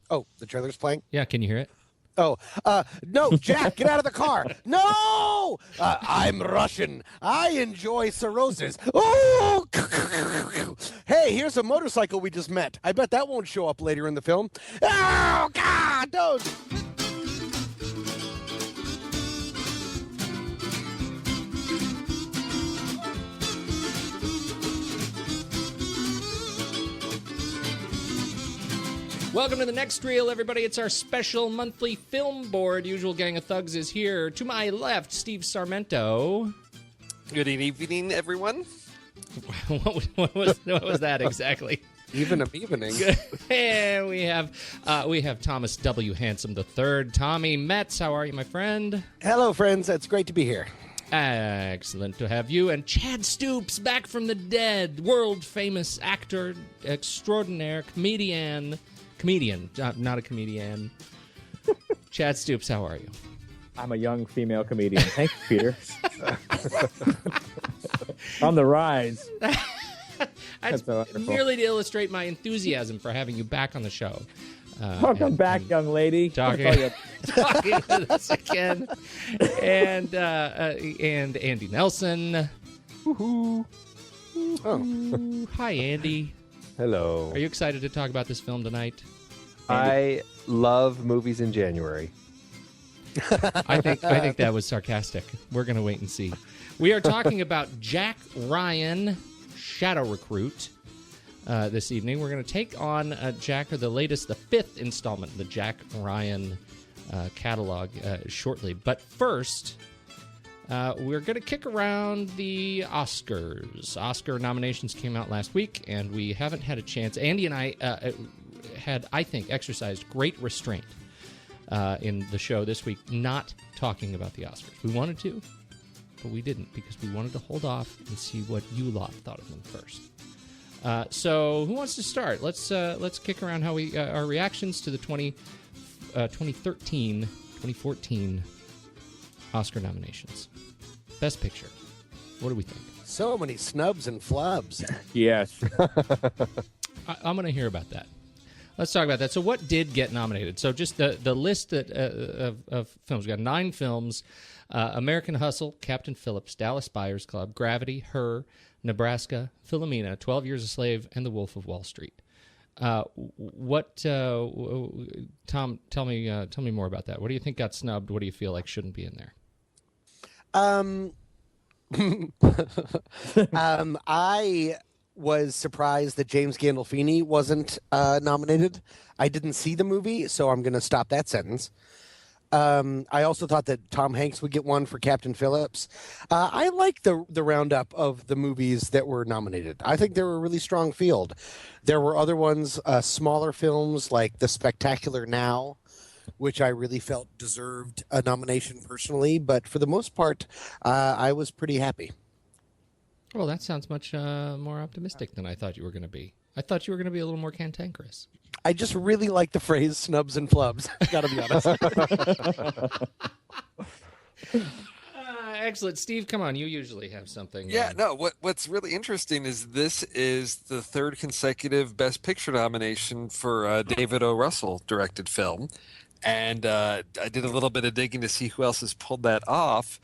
Oh, the trailer's playing? Yeah, can you hear it? Oh, no, Jack, get out of the car. No! I'm Russian. I enjoy cirrhosis. Oh! Hey, here's a motorcycle we just met. I bet that won't show up later in the film. Oh, God, don't! Welcome to the next reel, everybody. It's our special monthly film board. Usual gang of thugs is here. To my left, Steve Sarmento. Good evening, everyone. what was that exactly? Evening. And we have Thomas W. Handsome III. Tommy Metz, how are you, my friend? Hello, friends. It's great to be here. Excellent to have you. And Chad Stoops, back from the dead, world-famous actor extraordinaire, comedian, not a comedian. Chad Stoops, how are you? I'm a young female comedian. Thanks, Peter. On the rise. Merely to illustrate my enthusiasm for having you back on the show. Welcome back, young lady. Talking to us again. And Andy Nelson. Woohoo. Oh. Hi, Andy. Hello. Are you excited to talk about this film tonight? I love movies in January. I think that was sarcastic. We're going to wait and see. We are talking about Jack Ryan, Shadow Recruit, this evening. We're going to take on the fifth installment of the Jack Ryan catalog shortly. But first, we're going to kick around the Oscars. Oscar nominations came out last week, and we haven't had a chance. Andy and I had, I think, exercised great restraint in the show this week, not talking about the Oscars. We wanted to, but we didn't, because we wanted to hold off and see what you lot thought of them first. So who wants to start? Let's kick around how our reactions to the 2014 Oscar nominations. Best Picture. What do we think? So many snubs and flubs. Yes. I'm going to hear about that. Let's talk about that. So what did get nominated? So just the list of films. We got 9 films. American Hustle, Captain Phillips, Dallas Buyers Club, Gravity, Her, Nebraska, Philomena, 12 Years a Slave, and The Wolf of Wall Street. Tom, tell me more about that. What do you think got snubbed? What do you feel like shouldn't be in there? I was surprised that James Gandolfini wasn't nominated. I didn't see the movie, so I'm going to stop that sentence. I also thought that Tom Hanks would get one for Captain Phillips. I like the roundup of the movies that were nominated. I think they were a really strong field. There were other ones, smaller films like The Spectacular Now, which I really felt deserved a nomination personally. But for the most part, I was pretty happy. Well, that sounds much more optimistic than I thought you were going to be. I thought you were going to be a little more cantankerous. I just really like the phrase snubs and flubs. Gotta be honest. Excellent. Steve, come on. You usually have something. Yeah, no, what's really interesting is this is the third consecutive Best Picture nomination for a David O. Russell directed film. And I did a little bit of digging to see who else has pulled that off.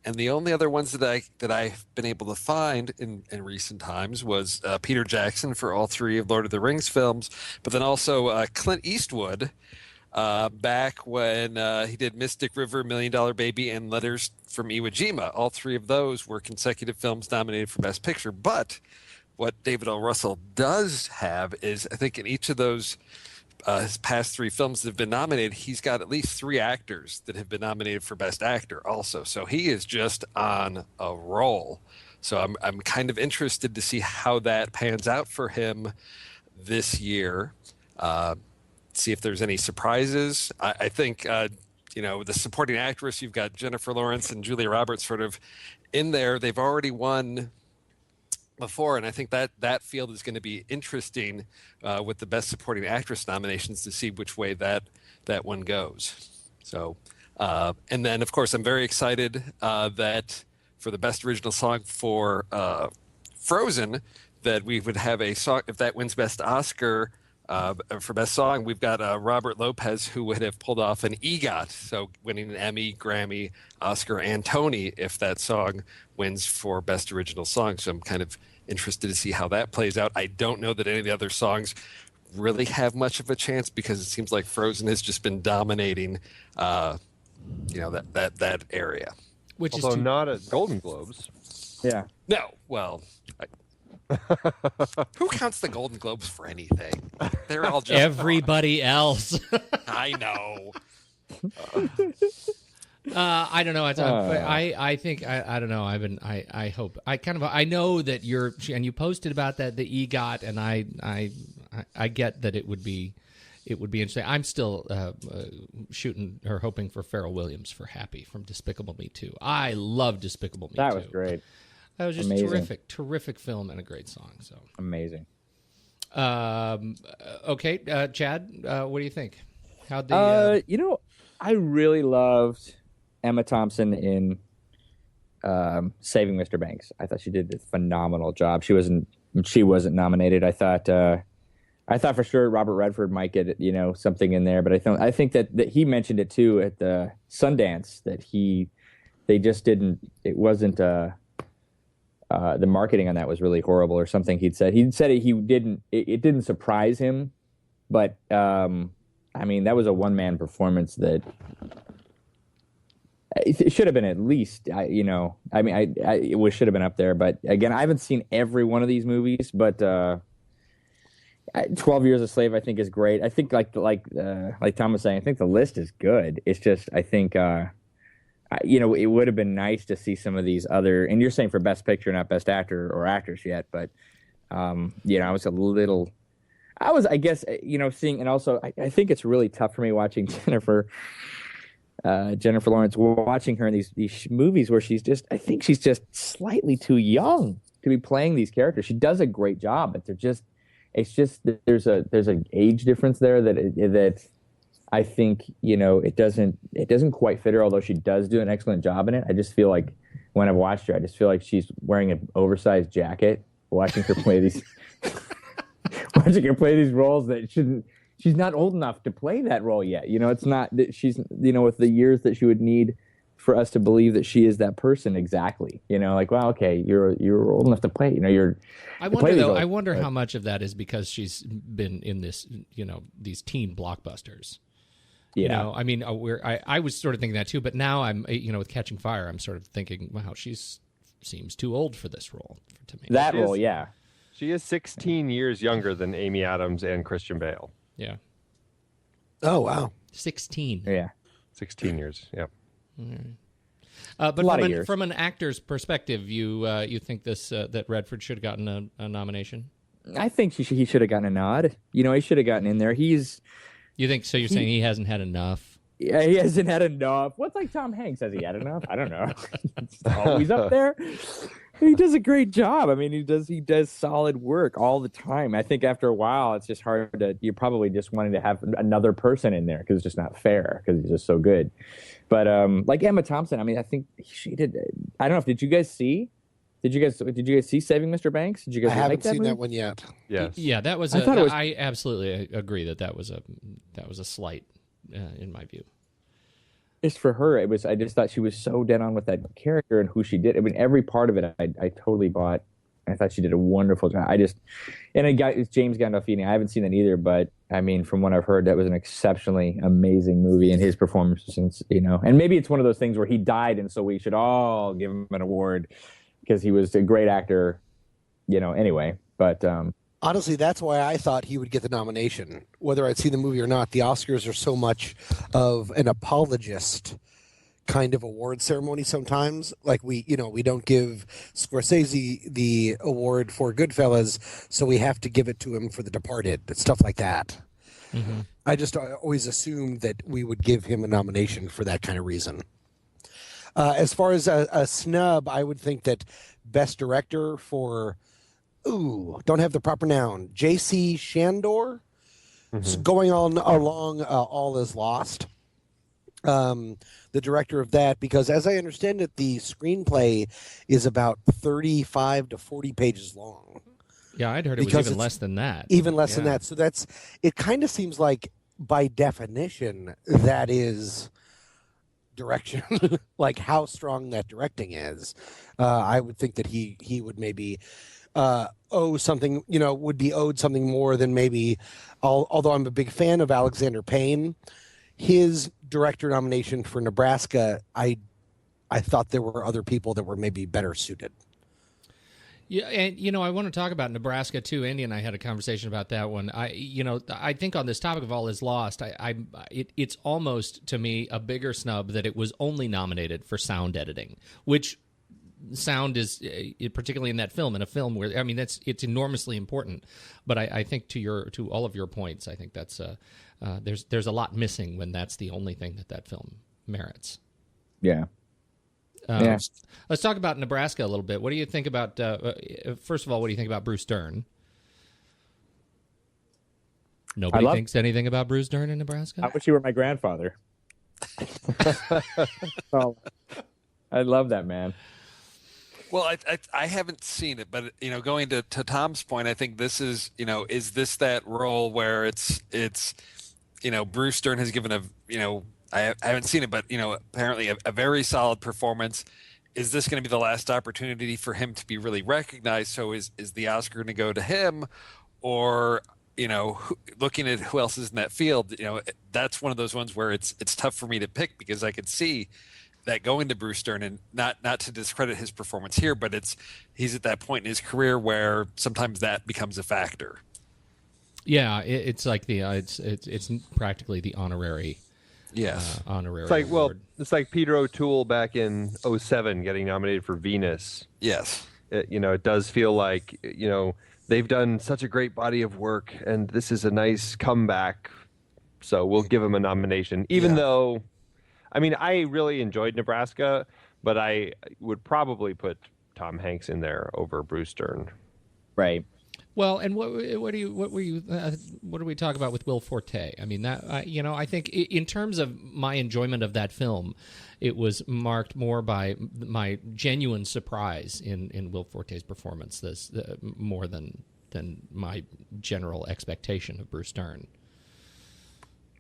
And the only other ones that I've been able to find in recent times was Peter Jackson for all 3 of Lord of the Rings films, but then also Clint Eastwood back when he did Mystic River, $1 Million Baby, and Letters from Iwo Jima. All 3 of those were consecutive films nominated for Best Picture. But what David O. Russell does have is, I think in each of those his past 3 films that have been nominated, he's got at least 3 actors that have been nominated for Best Actor also. So he is just on a roll. So I'm kind of interested to see how that pans out for him this year. See if there's any surprises. I think, the supporting actress, you've got Jennifer Lawrence and Julia Roberts sort of in there. They've already won before, and I think that field is going to be interesting with the Best Supporting Actress nominations to see which way that one goes. So, and then of course I'm very excited that for the Best Original Song for Frozen, that we would have a song, if that wins Best Oscar, For best song, we've got Robert Lopez, who would have pulled off an EGOT, so winning an Emmy, Grammy, Oscar, and Tony if that song wins for best original song. So I'm kind of interested to see how that plays out. I don't know that any of the other songs really have much of a chance because it seems like Frozen has just been dominating, that area. Which Although is not at Golden Globes. Yeah. No, well, who counts the Golden Globes for anything? They're all just everybody else. I know. I don't know. I think I don't know. I hope I know that you posted about that the EGOT, and I get that it would be interesting. I'm still shooting or hoping for Pharrell Williams for Happy from Despicable Me 2. I love Despicable Me 2. That was great. That was just Amazing. terrific film and a great song. So Amazing. okay, Chad, what do you think? How'd the I really loved Emma Thompson in Saving Mr. Banks. I thought she did a phenomenal job. She wasn't nominated. I thought for sure Robert Redford might get something in there, but I think that he mentioned it too at the Sundance that they just didn't. It wasn't. The marketing on that was really horrible, or something. He said it didn't surprise him, but that was a one-man performance that it should have been at least. It should have been up there. But again, I haven't seen every one of these movies, but 12 Years a Slave I think is great. I think like Tom was saying, I think the list is good. It's just I think. It would have been nice to see some of these other, and you're saying for Best Picture, not Best Actor or Actress yet, but, I seeing, and also I think it's really tough for me watching Jennifer Lawrence, watching her in these movies where I think she's just slightly too young to be playing these characters. She does a great job, but there's an age difference there that I think it doesn't quite fit her, although she does do an excellent job in it. I just feel like when I've watched her, I just feel like she's wearing an oversized jacket. Watching her play these roles that she's not old enough to play that role yet. It's not that she's with the years that she would need for us to believe that she is that person exactly. Okay, you're old enough to play. I wonder how much of that is because she's been in this these teen blockbusters. Yeah. I was sort of thinking that too, but now I'm, with Catching Fire, I'm sort of thinking, wow, seems too old for this role to me. That role, yeah. She is 16 years younger than Amy Adams and Christian Bale. Yeah. Oh, wow. 16. Yeah. 16 years, yeah. But from an actor's perspective, you think that Redford should have gotten a nomination? I think he should have gotten a nod. He should have gotten in there. You think so? You're saying he hasn't had enough? Yeah, he hasn't had enough. What's like Tom Hanks? Has he had enough? I don't know. He's always up there. He does a great job. He does solid work all the time. I think after a while, it's just hard to. You're probably just wanting to have another person in there because it's just not fair because he's just so good. But like Emma Thompson, I think she did. I don't know. Did you guys see? Did you guys see Saving Mr. Banks? Did you guys? I haven't seen that one yet. Yes. Yeah, that was. I absolutely agree that was a slight, in my view. Just for her, I just thought she was so dead on with that character and who she did. Every part of it, I totally bought. I thought she did a wonderful job. It's James Gandolfini. I haven't seen it either, but from what I've heard, that was an exceptionally amazing movie, and his performance, and maybe it's one of those things where he died, and so we should all give him an award because he was a great actor, anyway. But honestly, that's why I thought he would get the nomination, whether I'd seen the movie or not. The Oscars are so much of an apologist kind of award ceremony sometimes. Like we don't give Scorsese the award for Goodfellas, so we have to give it to him for The Departed, stuff like that. Mm-hmm. I always assumed that we would give him a nomination for that kind of reason. As far as a snub, I would think that Best Director for, don't have the proper noun, J.C. Shandor, going on along All Is Lost. The director of that, because as I understand it, the screenplay is about 35 to 40 pages long. Yeah, I'd heard it was Because even it's less than that. even less than that. So it kind of seems like by definition that is direction, like how strong that directing is. I would think that he would maybe owe something, would be owed something more than maybe, although I'm a big fan of Alexander Payne, his director nomination for Nebraska, I thought there were other people that were maybe better suited. Yeah, and I want to talk about Nebraska too. Andy and I had a conversation about that one. I think on this topic of All Is Lost, it's almost to me a bigger snub that it was only nominated for sound editing, which sound is particularly in that film, in a film where it's enormously important. But I think to all of your points, I think that's there's a lot missing when that's the only thing that film merits. Yeah. Let's talk about Nebraska a little bit. What do you think about, first of all, what do you think about Bruce Dern? Nobody thinks anything about Bruce Dern in Nebraska? I wish you were my grandfather. Oh, I love that man. Well, I haven't seen it, but going to Tom's point, I think this is is this that role where it's Bruce Dern has given I haven't seen it, but apparently a very solid performance. Is this going to be the last opportunity for him to be really recognized? So is the Oscar going to go to him, or looking at who else is in that field? That's one of those ones where it's tough for me to pick, because I could see that going to Bruce Dern, and not to discredit his performance here, but he's at that point in his career where sometimes that becomes a factor. Yeah, it's like it's practically the honorary. Yes. Honorary It's like award. it's like Peter O'Toole back in 2007 getting nominated for Venus. Yes. It does feel like they've done such a great body of work, and this is a nice comeback, so we'll give him a nomination. Even though, I really enjoyed Nebraska, but I would probably put Tom Hanks in there over Bruce Dern. Right. Well, and what do we talk about with Will Forte? I think in terms of my enjoyment of that film, it was marked more by my genuine surprise in Will Forte's performance, more than my general expectation of Bruce Dern.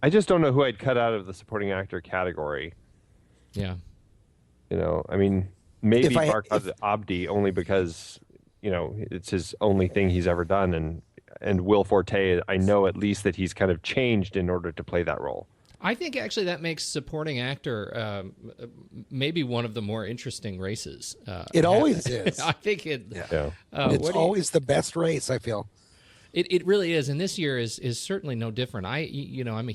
I just don't know who I'd cut out of the supporting actor category. Yeah. Maybe Barkhad Abdi, only because it's his only thing he's ever done, and Will Forte, I know at least that he's kind of changed in order to play that role. I think actually that makes supporting actor maybe one of the more interesting races. It always is. I think it. Yeah. It's always the best race, I feel. It really is, and this year is certainly no different. I'm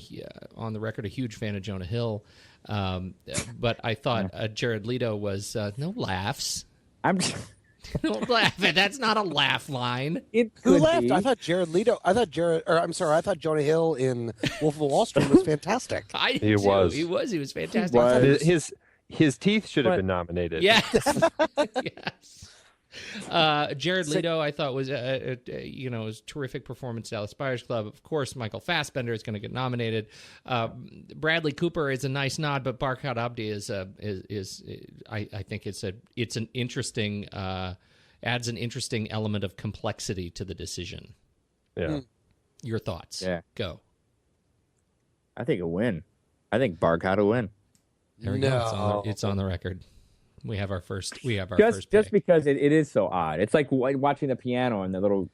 on the record a huge fan of Jonah Hill, but I thought Jared Leto was no laughs. Don't laugh. That's not a laugh line. Who laughed? I thought Jared Leto. I thought Jonah Hill in Wolf of Wall Street was fantastic. He was fantastic. His teeth should have been nominated. Yes. Yes. Jared Leto, I thought was was terrific performance. Dallas Buyers Club, of course. Michael Fassbender is going to get nominated. Bradley Cooper is a nice nod, but Barkhad Abdi is I think it's an interesting adds an interesting element of complexity to the decision. Yeah. Your thoughts? Yeah. Go. I think a win. I think Barkhad will win. There we go. It's on the record. We have our first. Just because it is so odd. It's like watching the piano and the little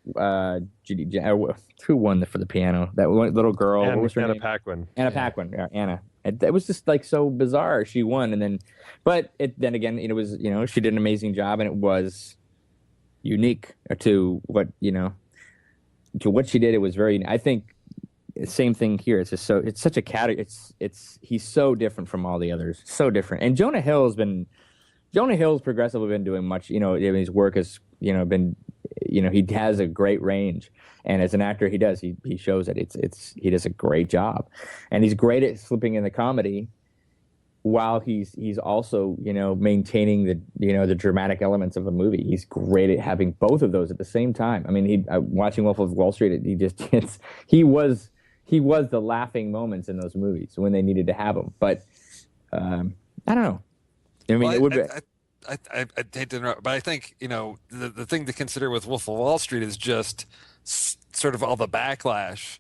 who won for the piano? That little girl. Anna, what was her name? Paquin. Anna Paquin. Yeah, Anna. It was just like so bizarre. She won, and then again, it was she did an amazing job, and it was unique to what she did. It was very. I think same thing here. It's just it's such a category. He's so different from all the others. So different. And Jonah Hill's progressively been doing much, his work has, been, he has a great range. And as an actor, he shows it. He does a great job. And he's great at slipping in the comedy while he's also, maintaining the dramatic elements of a movie. He's great at having both of those at the same time. Watching Wolf of Wall Street, he was the laughing moments in those movies when they needed to have them. But I don't know. I hate to interrupt, but I think the thing to consider with Wolf of Wall Street is just sort of all the backlash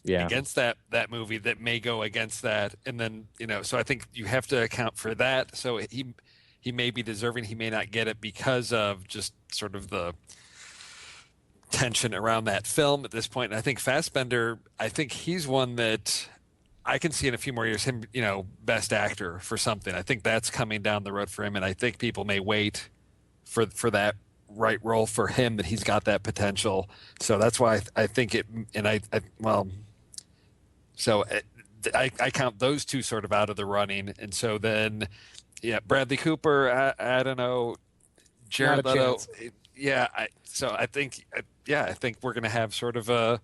against that movie that may go against that, and then so I think you have to account for that. So he may be deserving, he may not get it because of just sort of the tension around that film at this point. And I think Fassbender, I think he's one that I can see in a few more years him, best actor for something. I think that's coming down the road for him, and I think people may wait for that right role for him, that he's got that potential. So that's why I think it. And I count those two sort of out of the running, and so then, Bradley Cooper. I don't know, Jared Leto. Yeah, I think we're going to have sort of a,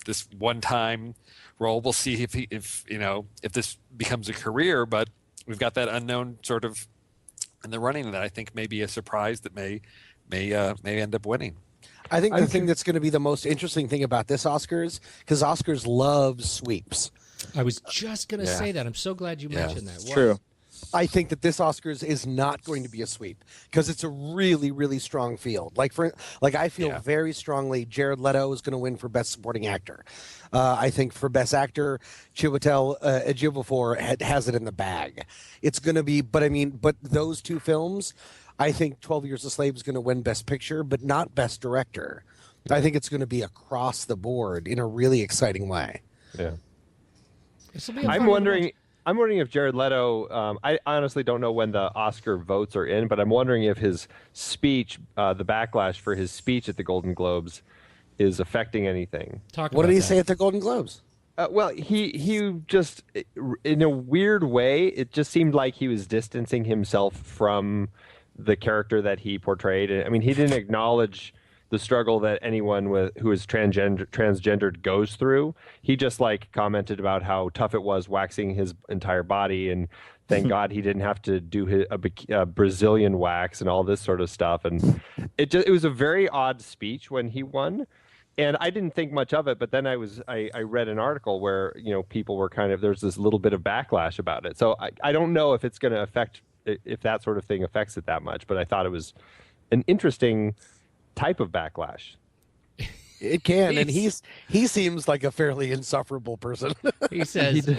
this one-time role. We'll see if this becomes a career, but we've got that unknown sort of in the running that I think may be a surprise that may end up winning. I think the thing that's going to be the most interesting thing about this Oscars, because Oscars loves sweeps. I was just going to say that. I'm so glad you mentioned that. It's true. I think that this Oscars is not going to be a sweep because it's a really, really strong field. I feel very strongly Jared Leto is going to win for Best Supporting Actor. I think for Best Actor, Chiwetel Ejiofor has it in the bag. It's going to be, but those two films, I think 12 Years a Slave is going to win Best Picture, but not Best Director. I think it's going to be across the board in a really exciting way. Yeah. I'm wondering if Jared Leto, I honestly don't know when the Oscar votes are in, but I'm wondering if his speech, the backlash for his speech at the Golden Globes, is affecting anything. What did he say at the Golden Globes? Well, he just, in a weird way, it just seemed like he was distancing himself from the character that he portrayed. I mean, he didn't acknowledge the struggle that anyone who is transgendered goes through. He just commented about how tough it was waxing his entire body, and thank God he didn't have to do a Brazilian wax and all this sort of stuff. And it was a very odd speech when he won, and I didn't think much of it. But then I read an article where people were there's this little bit of backlash about it. So I don't know if it's going to affect, if that sort of thing affects it that much. But I thought it was an interesting type of backlash. It can, and he seems like a fairly insufferable person. He says,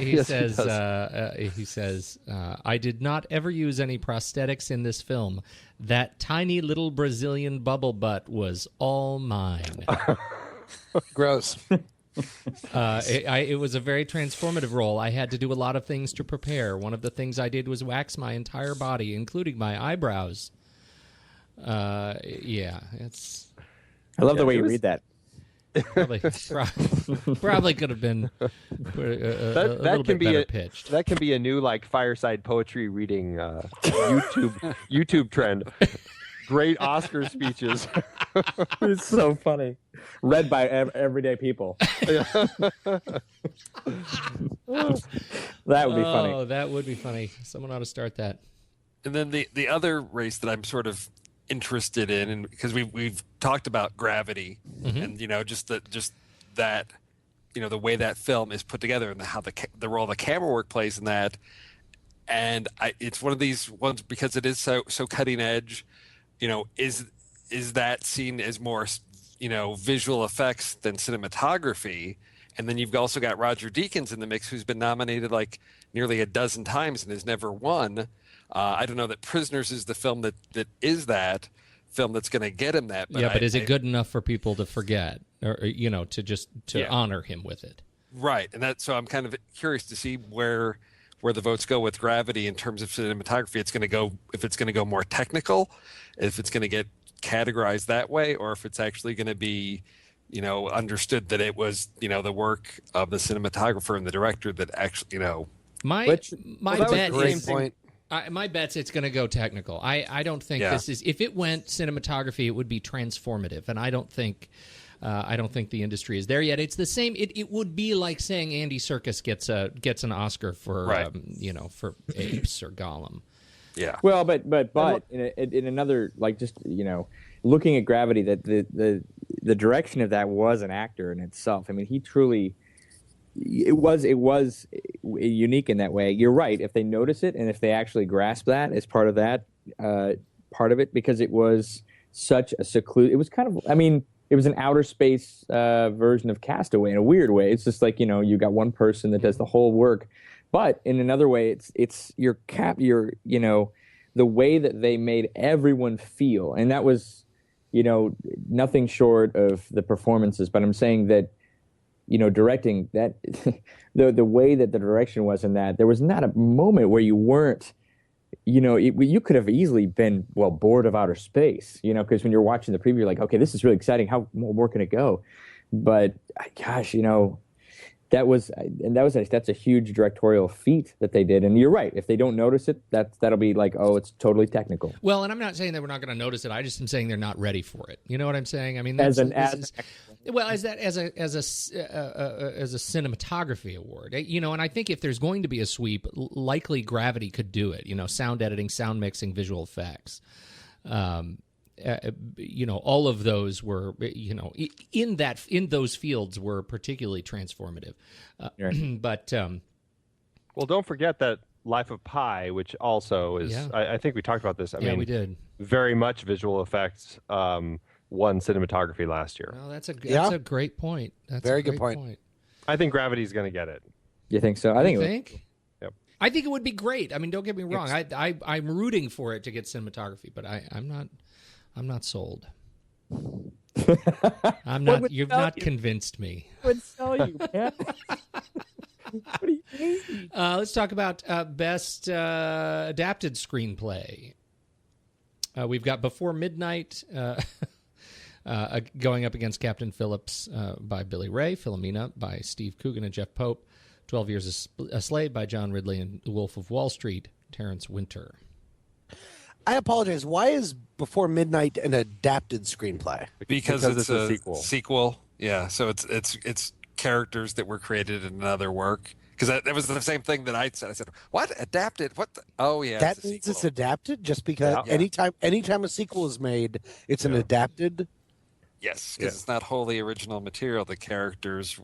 I did not ever use any prosthetics in this film. That tiny little Brazilian bubble butt was all mine. Gross. It was a very transformative role. I had to do a lot of things to prepare. One of the things I did was wax my entire body, including my eyebrows. It's. I love the way you read that. Probably could have been a little bit better pitched. That can be a new fireside poetry reading YouTube trend. Great Oscar speeches. It's so funny. Read by everyday people. That would be funny. Oh, that would be funny. Someone ought to start that. And then the other race that I'm sort of interested in, and because we've talked about Gravity, and just that the way that film is put together and how the role the camera work plays in that, and it's one of these ones because it is so cutting edge. Is that seen as more visual effects than cinematography? And then you've also got Roger Deakins in the mix, who's been nominated nearly a dozen times and has never won. I don't know that Prisoners is the film that is that film that's going to get him that. But is it good enough for people to forget, or to honor him with it? Right, and so I'm kind of curious to see where the votes go with Gravity in terms of cinematography. If it's going to go more technical, if it's going to get categorized that way, or if it's actually going to be understood that it was the work of the cinematographer and the director that actually My bet's it's going to go technical. I don't think this is. If it went cinematography, it would be transformative, and I don't think the industry is there yet. It's the same. It would be like saying Andy Serkis gets an Oscar for for Apes or Gollum. Yeah. Well, but in another looking at Gravity, that the direction of that was an actor in itself. I mean, he truly it was unique in that way. You're right. If they notice it and if they actually grasp that as part of that, part of it, because it was such a secluded. It was kind of. I mean, it was an outer space version of Castaway in a weird way. It's just like, you got one person that does the whole work, but in another way, it's your the way that they made everyone feel, and that was, nothing short of the performances. But I'm saying that, directing that, the way that the direction was in that, there was not a moment where you weren't, you could have easily been, bored of outer space, because when you're watching the preview, you're like, okay, this is really exciting. How more can it go? But gosh, that's a huge directorial feat that they did. And you're right. If they don't notice it, that'll be like, oh, it's totally technical. Well, and I'm not saying that we're not going to notice it. I just am saying they're not ready for it. You know what I'm saying? I mean, as a cinematography award, and I think if there's going to be a sweep, likely Gravity could do it. Sound editing, sound mixing, visual effects. All of those were, in those fields were particularly transformative. Right. But well, don't forget that Life of Pi, which also is, I think we talked about this. I mean, we did. Very much visual effects. Won cinematography last year. Well, that's a great point. That's very a great good point. I think Gravity's going to get it. You think so? I think. Yep. I think it would be great. I mean, don't get me wrong. I'm rooting for it to get cinematography, but I'm not sold. I'm not. You've not convinced me. Would sell you, man. What do you mean? Let's talk about best adapted screenplay. We've got Before Midnight going up against Captain Phillips by Billy Ray, Philomena by Steve Coogan and Jeff Pope, 12 Years a Slave by John Ridley, and The Wolf of Wall Street, Terrence Winter. I apologize. Why is Before Midnight an adapted screenplay? Because it's a sequel. Sequel, yeah. So it's characters that were created in another work. Because that was the same thing that I said. I said, "What adapted? What? Oh yeah, That means it's adapted. Just because anytime a sequel is made, it's an adapted. Yes, because it's not wholly original material. The characters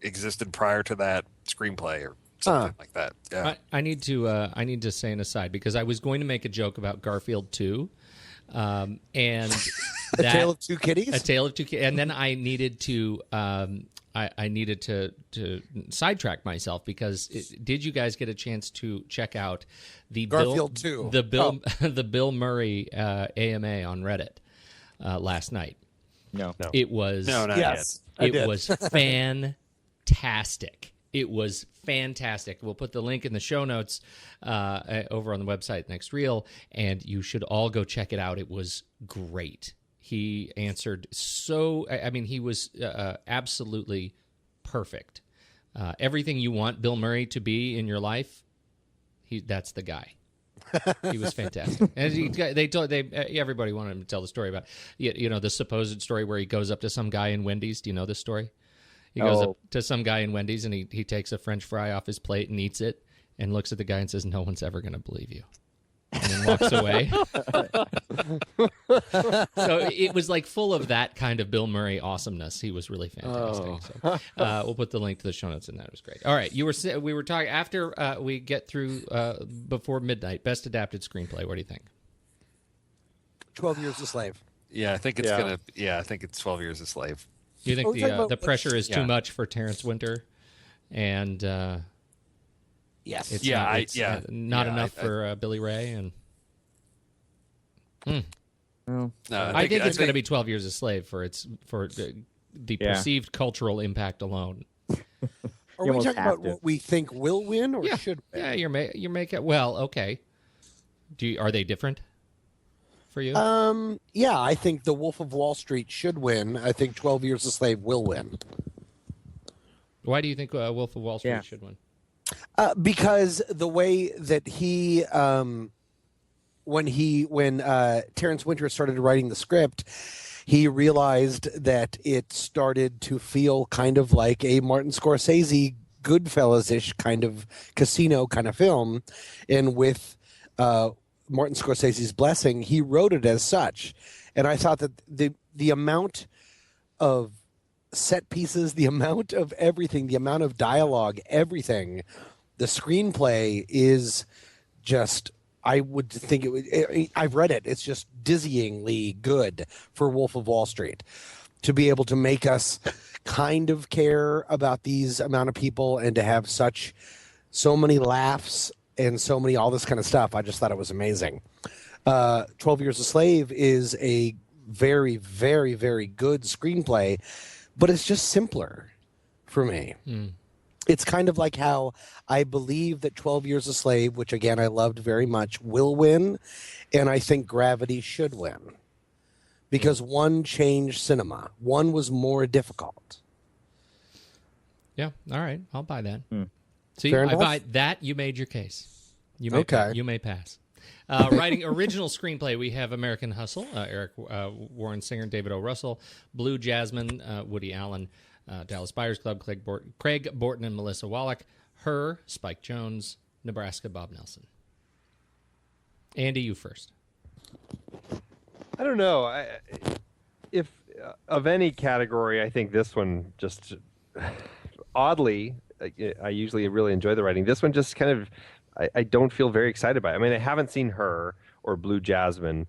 existed prior to that screenplay or something like that. Yeah. I need to say an aside because I was going to make a joke about Garfield 2, and A Tale of Two Kitties. A Tale of Two Kitties, and then I needed to I needed to sidetrack myself because did you guys get a chance to check out the Garfield 2? The Bill Murray AMA on Reddit last night? No. It was not yet. It was fantastic. It was fantastic. We'll put the link in the show notes over on the website Next Reel, and you should all go check it out. It was great. He answered he was absolutely perfect. Everything you want Bill Murray to be in your life, that's the guy. He was fantastic. And everybody wanted him to tell the story about, the supposed story where he goes up to some guy in Wendy's. Do you know this story? He goes up to some guy in Wendy's and he takes a French fry off his plate and eats it and looks at the guy and says, "No one's ever going to believe you." And then walks away. So it was like full of that kind of Bill Murray awesomeness. He was really fantastic. So, we'll put the link to the show notes in that. It was great. All right, we were talking after we get through Before Midnight. Best adapted screenplay. What do you think? 12 Years a Slave. Yeah, I think it's gonna. Yeah, I think it's 12 Years a Slave. Do you think the pressure is too much for Terrence Winter, and yes, it's not enough for Billy Ray and. No, I think it's going to be 12 Years a Slave for the perceived cultural impact alone. Are we talking about what we think will win or should win? Yeah, you're making well, okay. Are they different for you? Yeah, I think The Wolf of Wall Street should win. I think 12 Years a Slave will win. Why do you think Wolf of Wall Street should win? Because the way that he when Terrence Winter started writing the script, he realized that it started to feel kind of like a Martin Scorsese Goodfellas-ish kind of casino kind of film, and with Martin Scorsese's blessing, he wrote it as such. And I thought that the amount of set pieces, the amount of everything, the amount of dialogue, everything, the screenplay is just, I would think I've read it. It's just dizzyingly good for Wolf of Wall Street to be able to make us kind of care about these amount of people and to have so many laughs and so many, all this kind of stuff. I just thought it was amazing. 12 Years a Slave is a very, very, very good screenplay, but it's just simpler for me. It's kind of like how I believe that 12 Years a Slave, which again I loved very much, will win, and I think Gravity should win. Because one changed cinema. One was more difficult. Yeah, all right. I'll buy that. See, Fair I enough? buy that. You made your case. You may Okay. You may pass. Writing original screenplay, we have American Hustle, Eric Warren Singer, David O. Russell, Blue Jasmine, Woody Allen, Dallas Buyers Club, Craig Borton and Melissa Wallach, Her, Spike Jonze, Nebraska, Bob Nelson. Andy, you first. I don't know. If of any category, I think this one just oddly, I usually really enjoy the writing. This one just kind of, I don't feel very excited by it. I mean, I haven't seen Her or Blue Jasmine.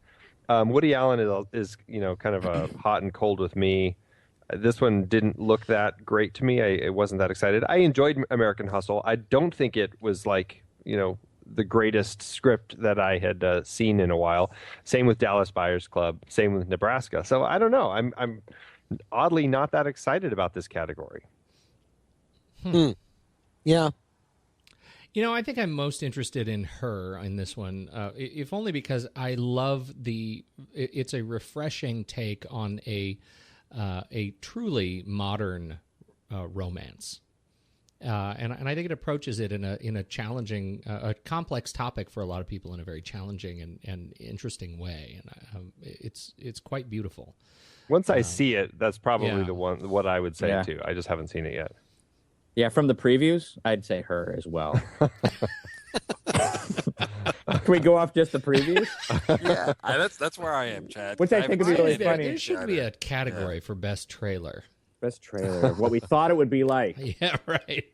Woody Allen is kind of a hot and cold with me. This one didn't look that great to me. I wasn't that excited. I enjoyed American Hustle. I don't think it was like, the greatest script that I had seen in a while. Same with Dallas Buyers Club. Same with Nebraska. So I don't know. I'm oddly not that excited about this category. Yeah. I think I'm most interested in Her in this one, if only because I love it's a refreshing take on a truly modern romance. And I think it approaches it in a challenging, a complex topic for a lot of people in a very challenging and interesting way. And it's quite beautiful. Once I see it, that's probably yeah. what I would say too. I just haven't seen it yet. Yeah, from the previews, I'd say Her as well. Can we go off just the previews? Yeah, that's where I am, Chad. Which I think would be really funny. There should be a category for best trailer. Best trailer, what we thought it would be like. Yeah, right.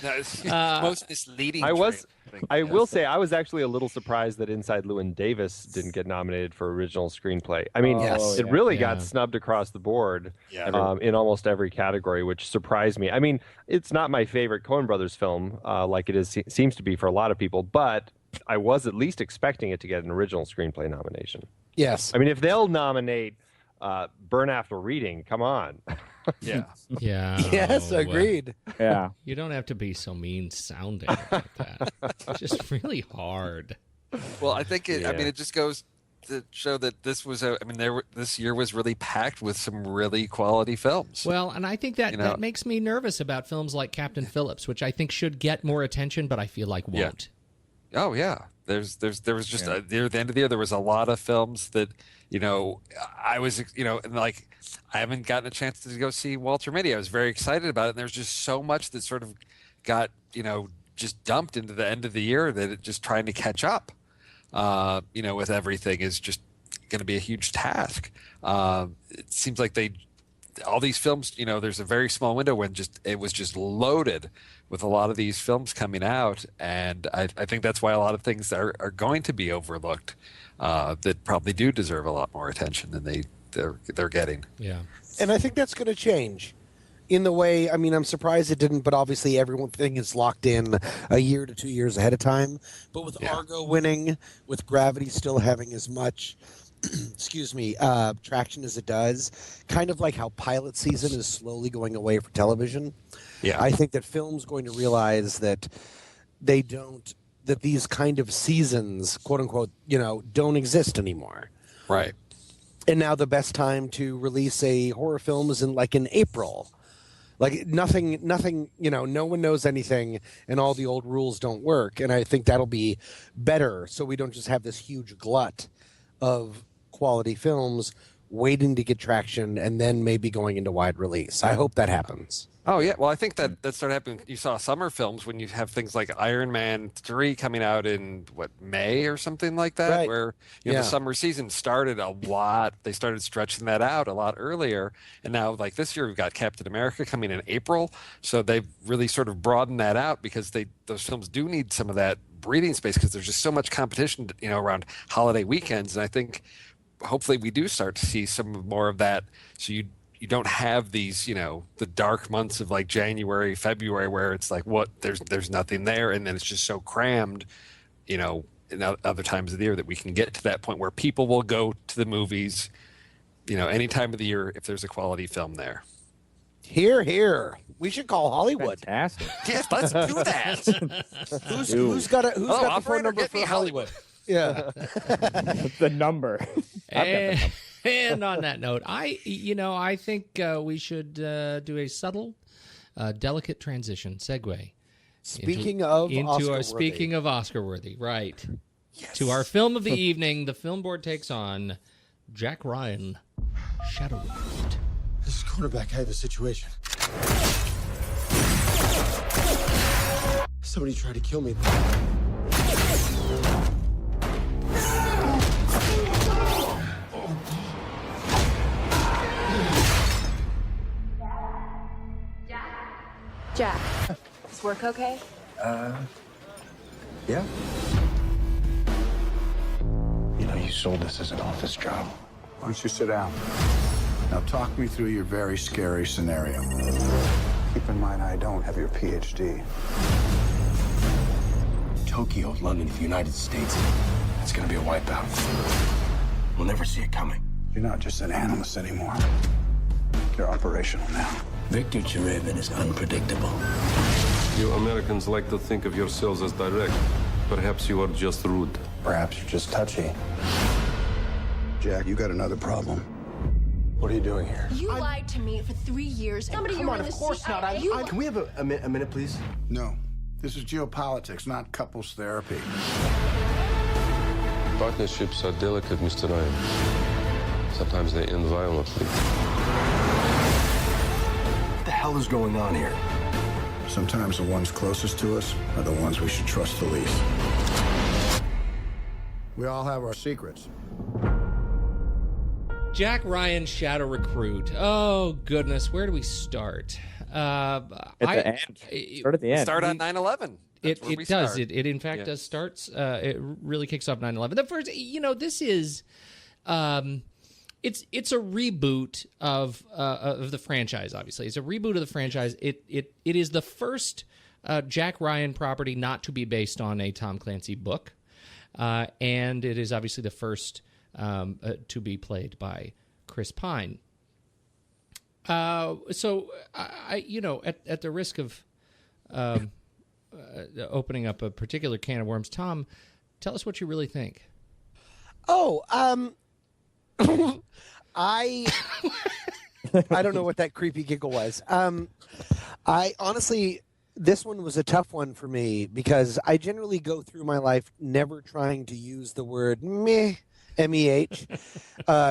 No, it's most misleading. I trailer. will say I was actually a little surprised that Inside Llewyn Davis didn't get nominated for original screenplay. I mean, it really got snubbed across the board in almost every category, which surprised me. I mean, it's not my favorite Coen Brothers film, like it seems to be for a lot of people, but I was at least expecting it to get an original screenplay nomination. Yes. I mean, if they'll nominate Burn After Reading, come on. Yeah. Yeah. Yes, agreed. Yeah. You don't have to be so mean sounding like that. It's just really hard. Well, I think it just goes to show that this was this year was really packed with some really quality films. Well, and I think that makes me nervous about films like Captain Phillips, which I think should get more attention, but I feel like won't. Yeah. Oh yeah. There was just near the end of the year there was a lot of films that I was and like I haven't gotten a chance to go see Walter Mitty. I was very excited about it, and there's just so much that sort of got just dumped into the end of the year that it just trying to catch up with everything is just going to be a huge task. It seems like all these films, there's a very small window when it was just loaded with a lot of these films coming out, and I think that's why a lot of things are going to be overlooked that probably do deserve a lot more attention than they're getting. Yeah, and I think that's going to change in the way. I mean, I'm surprised it didn't, but obviously everything is locked in a year to 2 years ahead of time. But with Argo winning, with Gravity still having as much traction as it does, kind of like how pilot season is slowly going away for television. Yeah, I think that film's going to realize that that these kind of seasons, quote unquote, don't exist anymore. Right. And now the best time to release a horror film is in April. Like nothing, no one knows anything, and all the old rules don't work. And I think that'll be better, so we don't just have this huge glut of quality films waiting to get traction and then maybe going into wide release. I hope that happens. Oh yeah, well I think that started happening. You saw summer films when you have things like Iron Man 3 coming out in what, May or something like that, Right. where the Yeah. summer season started a lot. They started stretching that out a lot earlier, and now like this year we've got Captain America coming in April, so they've really sort of broadened that out because those films do need some of that breathing space because there's just so much competition, around holiday weekends, and I think hopefully we do start to see some more of that. So you don't have these, the dark months of like January, February, where it's like, what, there's nothing there. And then it's just so crammed, in other times of the year that we can get to that point where people will go to the movies, any time of the year if there's a quality film there. Here. We should call Hollywood. Fantastic. Yes, let's do that. Who's got the phone operator, number get for me Hollywood? Yeah. The number. And on that note, I think we should do a subtle, delicate transition segue. Speaking of Oscar-worthy, right? Yes. To our film of the evening, the film board takes on Jack Ryan, Shadow Recruit. This is quarterback. I have a situation. Somebody tried to kill me. Jack, is work okay? Yeah. You sold this as an office job. Why don't you sit down? Now talk me through your very scary scenario. Keep in mind, I don't have your PhD. Tokyo, London, the United States. It's gonna be a wipeout. We'll never see it coming. You're not just an analyst anymore. You're operational now. Victor Cherevin is unpredictable. You Americans like to think of yourselves as direct. Perhaps you are just rude. Perhaps you're just touchy. Jack, you got another problem. What are you doing here? You lied to me for 3 years. Somebody Come on, of course not. Can we have a minute, please? No. This is geopolitics, not couples therapy. Partnerships are delicate, Mr. Ryan. Sometimes they end violently. What the hell is going on here? Sometimes the ones closest to us are the ones we should trust the least. We all have our secrets. Jack Ryan, Shadow Recruit. Oh, goodness. Where do we start? At the end. Start at the end. Start on 9/11. It does. It in fact does starts. It really kicks off 9/11. The first, this is, it's a reboot of the franchise. Obviously, it's a reboot of the franchise. It is the first Jack Ryan property not to be based on a Tom Clancy book, and it is obviously the first to be played by Chris Pine. So at the risk of opening up a particular can of worms, Tom, tell us what you really think. Oh, I don't know what that creepy giggle was. I honestly, this one was a tough one for me because I generally go through my life never trying to use the word meh, M-E-H,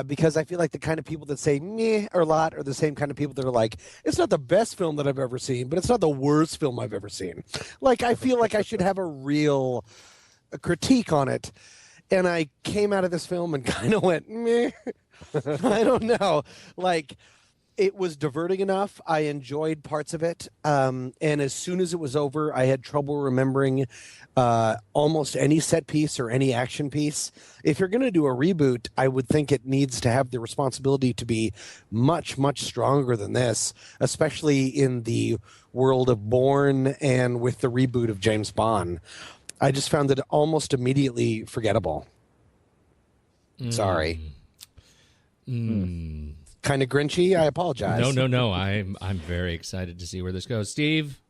because I feel like the kind of people that say meh a lot are the same kind of people that are like, it's not the best film that I've ever seen, but it's not the worst film I've ever seen. Like, I feel like I should have a real critique on it. And I came out of this film and kind of went, meh. I don't know. Like, it was diverting enough. I enjoyed parts of it. And as soon as it was over, I had trouble remembering almost any set piece or any action piece. If you're going to do a reboot, I would think it needs to have the responsibility to be much, much stronger than this, especially in the world of Bourne and with the reboot of James Bond. I just found it almost immediately forgettable. Sorry. Kind of grinchy. I apologize. No. I'm very excited to see where this goes. Steve?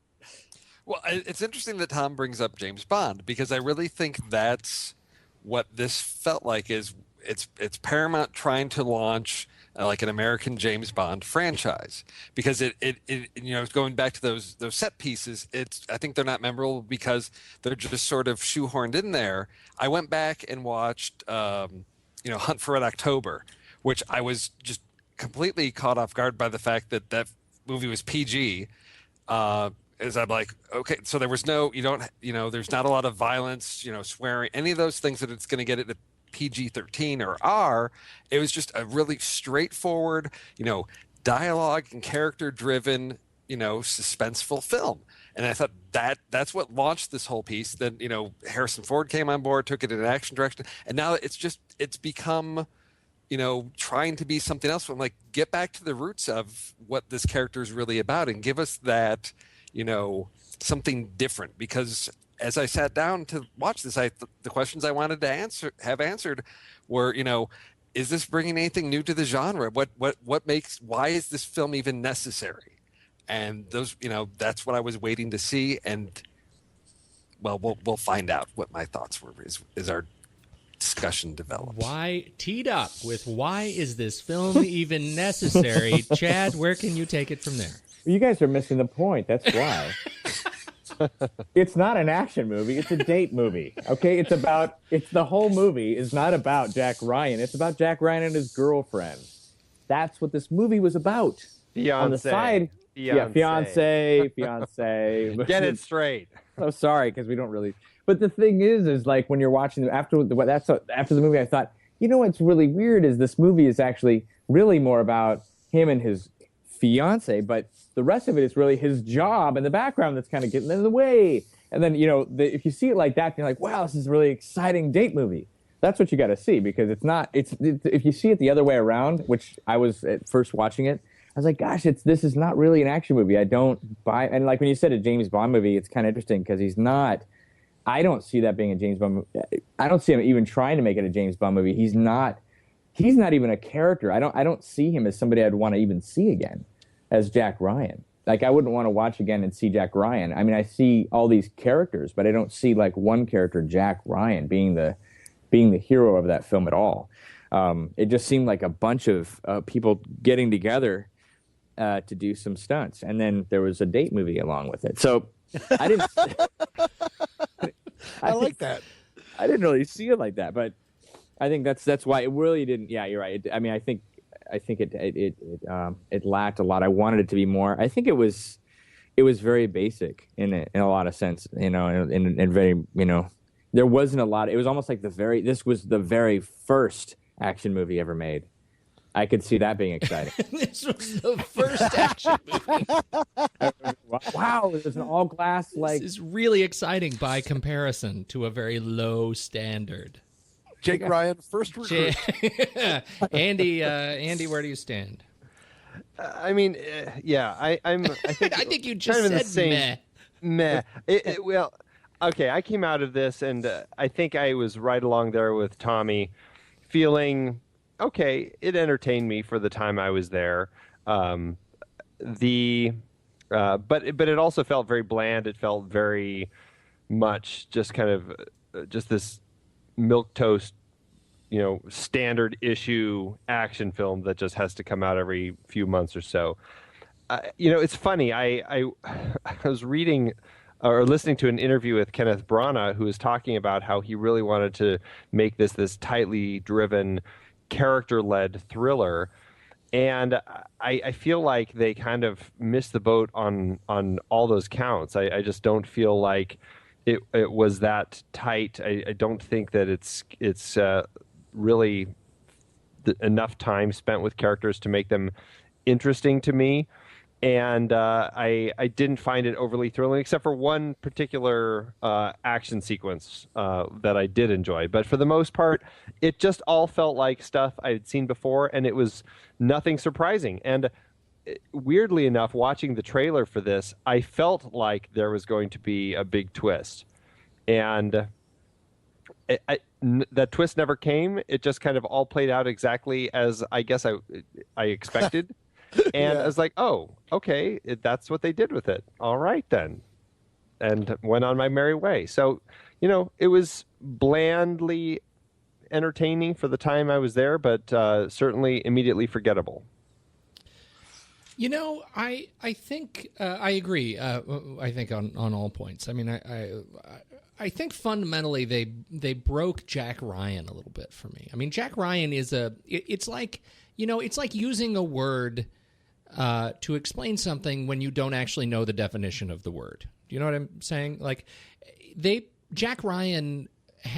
Well, it's interesting that Tom brings up James Bond because I really think that's what this felt like. Is it's Paramount trying to launch like an American James Bond franchise because it going back to those set pieces. I think they're not memorable because they're just sort of shoehorned in there. I went back and watched Hunt for Red October, which I was just completely caught off guard by the fact that movie was PG. Is I'm like, okay, so there was no, there's not a lot of violence, swearing, any of those things that it's going to get at the PG-13 or R. It was just a really straightforward, dialogue and character driven, suspenseful film. And I thought that's what launched this whole piece. Then, Harrison Ford came on board, took it in an action direction. And now it's become, trying to be something else. I'm like, get back to the roots of what this character is really about and give us that, something different. Because as I sat down to watch this, the questions I wanted to have answered were, is this bringing anything new to the genre? Why is this film even necessary? And those, that's what I was waiting to see. And well, we'll find out what my thoughts were as our discussion develops. Why teed up with why is this film even necessary? Chad, where can you take it from there? You guys are missing the point. That's why. It's not an action movie. It's a date movie. Okay, the whole movie is not about Jack Ryan. It's about Jack Ryan and his girlfriend. That's what this movie was about. Fiance. On the side, fiance. Get it straight. I'm sorry, because we don't really. But the thing is like when you're watching after the movie, I thought, what's really weird is this movie is actually really more about him and his fiance, but the rest of it is really his job in the background that's kind of getting in the way. And then, if you see it like that, you're like, wow, this is a really exciting date movie. That's what you got to see, because if you see it the other way around, which I was at first watching it, I was like, gosh, this is not really an action movie. I don't buy, and like when you said a James Bond movie, it's kind of interesting because I don't see that being a James Bond movie. I don't see him even trying to make it a James Bond movie. He's not even a character. I don't see him as somebody I'd want to even see again as Jack Ryan. Like, I wouldn't want to watch again and see Jack Ryan. I mean, I see all these characters, but I don't see like one character, Jack Ryan, being the hero of that film at all. It just seemed like a bunch of people getting together to do some stunts, and then there was a date movie along with it. So I didn't. I like that. I didn't really see it like that, but I think that's why it really didn't. Yeah, you're right. I mean, I think it lacked a lot. I wanted it to be more. I think it was very basic in a lot of sense, and very, there wasn't a lot. It was almost like this was the very first action movie ever made. I could see that being exciting. This was the first action movie. Wow, it was an all glass This is really exciting by comparison to a very low standard. Jake Ryan, first recruit. Andy, where do you stand? I mean, yeah, I think I think you just kind of said the same, meh. Well, okay, I came out of this, and I think I was right along there with Tommy, feeling okay. It entertained me for the time I was there. But it also felt very bland. It felt very much just kind of just this milquetoast, standard issue action film that just has to come out every few months or so. It's funny. I was reading or listening to an interview with Kenneth Branagh, who was talking about how he really wanted to make this tightly driven, character-led thriller. And I feel like they kind of missed the boat on all those counts. I just don't feel like it was that tight. I don't think that it's really enough time spent with characters to make them interesting to me. And I didn't find it overly thrilling, except for one particular action sequence that I did enjoy. But for the most part, it just all felt like stuff I had seen before, and it was nothing surprising. And weirdly enough, watching the trailer for this, I felt like there was going to be a big twist. And that twist never came. It just kind of all played out exactly as I guess I expected. And I was like, oh, okay, that's what they did with it. All right, then. And went on my merry way. So, it was blandly entertaining for the time I was there, but certainly immediately forgettable. I think I agree. I think on all points. I mean, I think fundamentally they broke Jack Ryan a little bit for me. I mean, Jack Ryan is it's like using a word to explain something when you don't actually know the definition of the word. Do you know what I'm saying? Like, Jack Ryan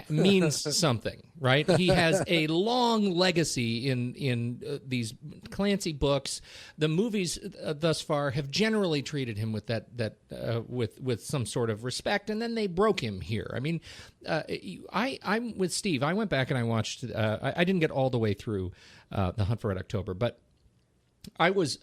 means something, right? He has a long legacy in these Clancy books. The movies thus far have generally treated him with with some sort of respect, and then they broke him here. I mean, I'm with Steve. I went back and I watched. I didn't get all the way through The Hunt for Red October, but I was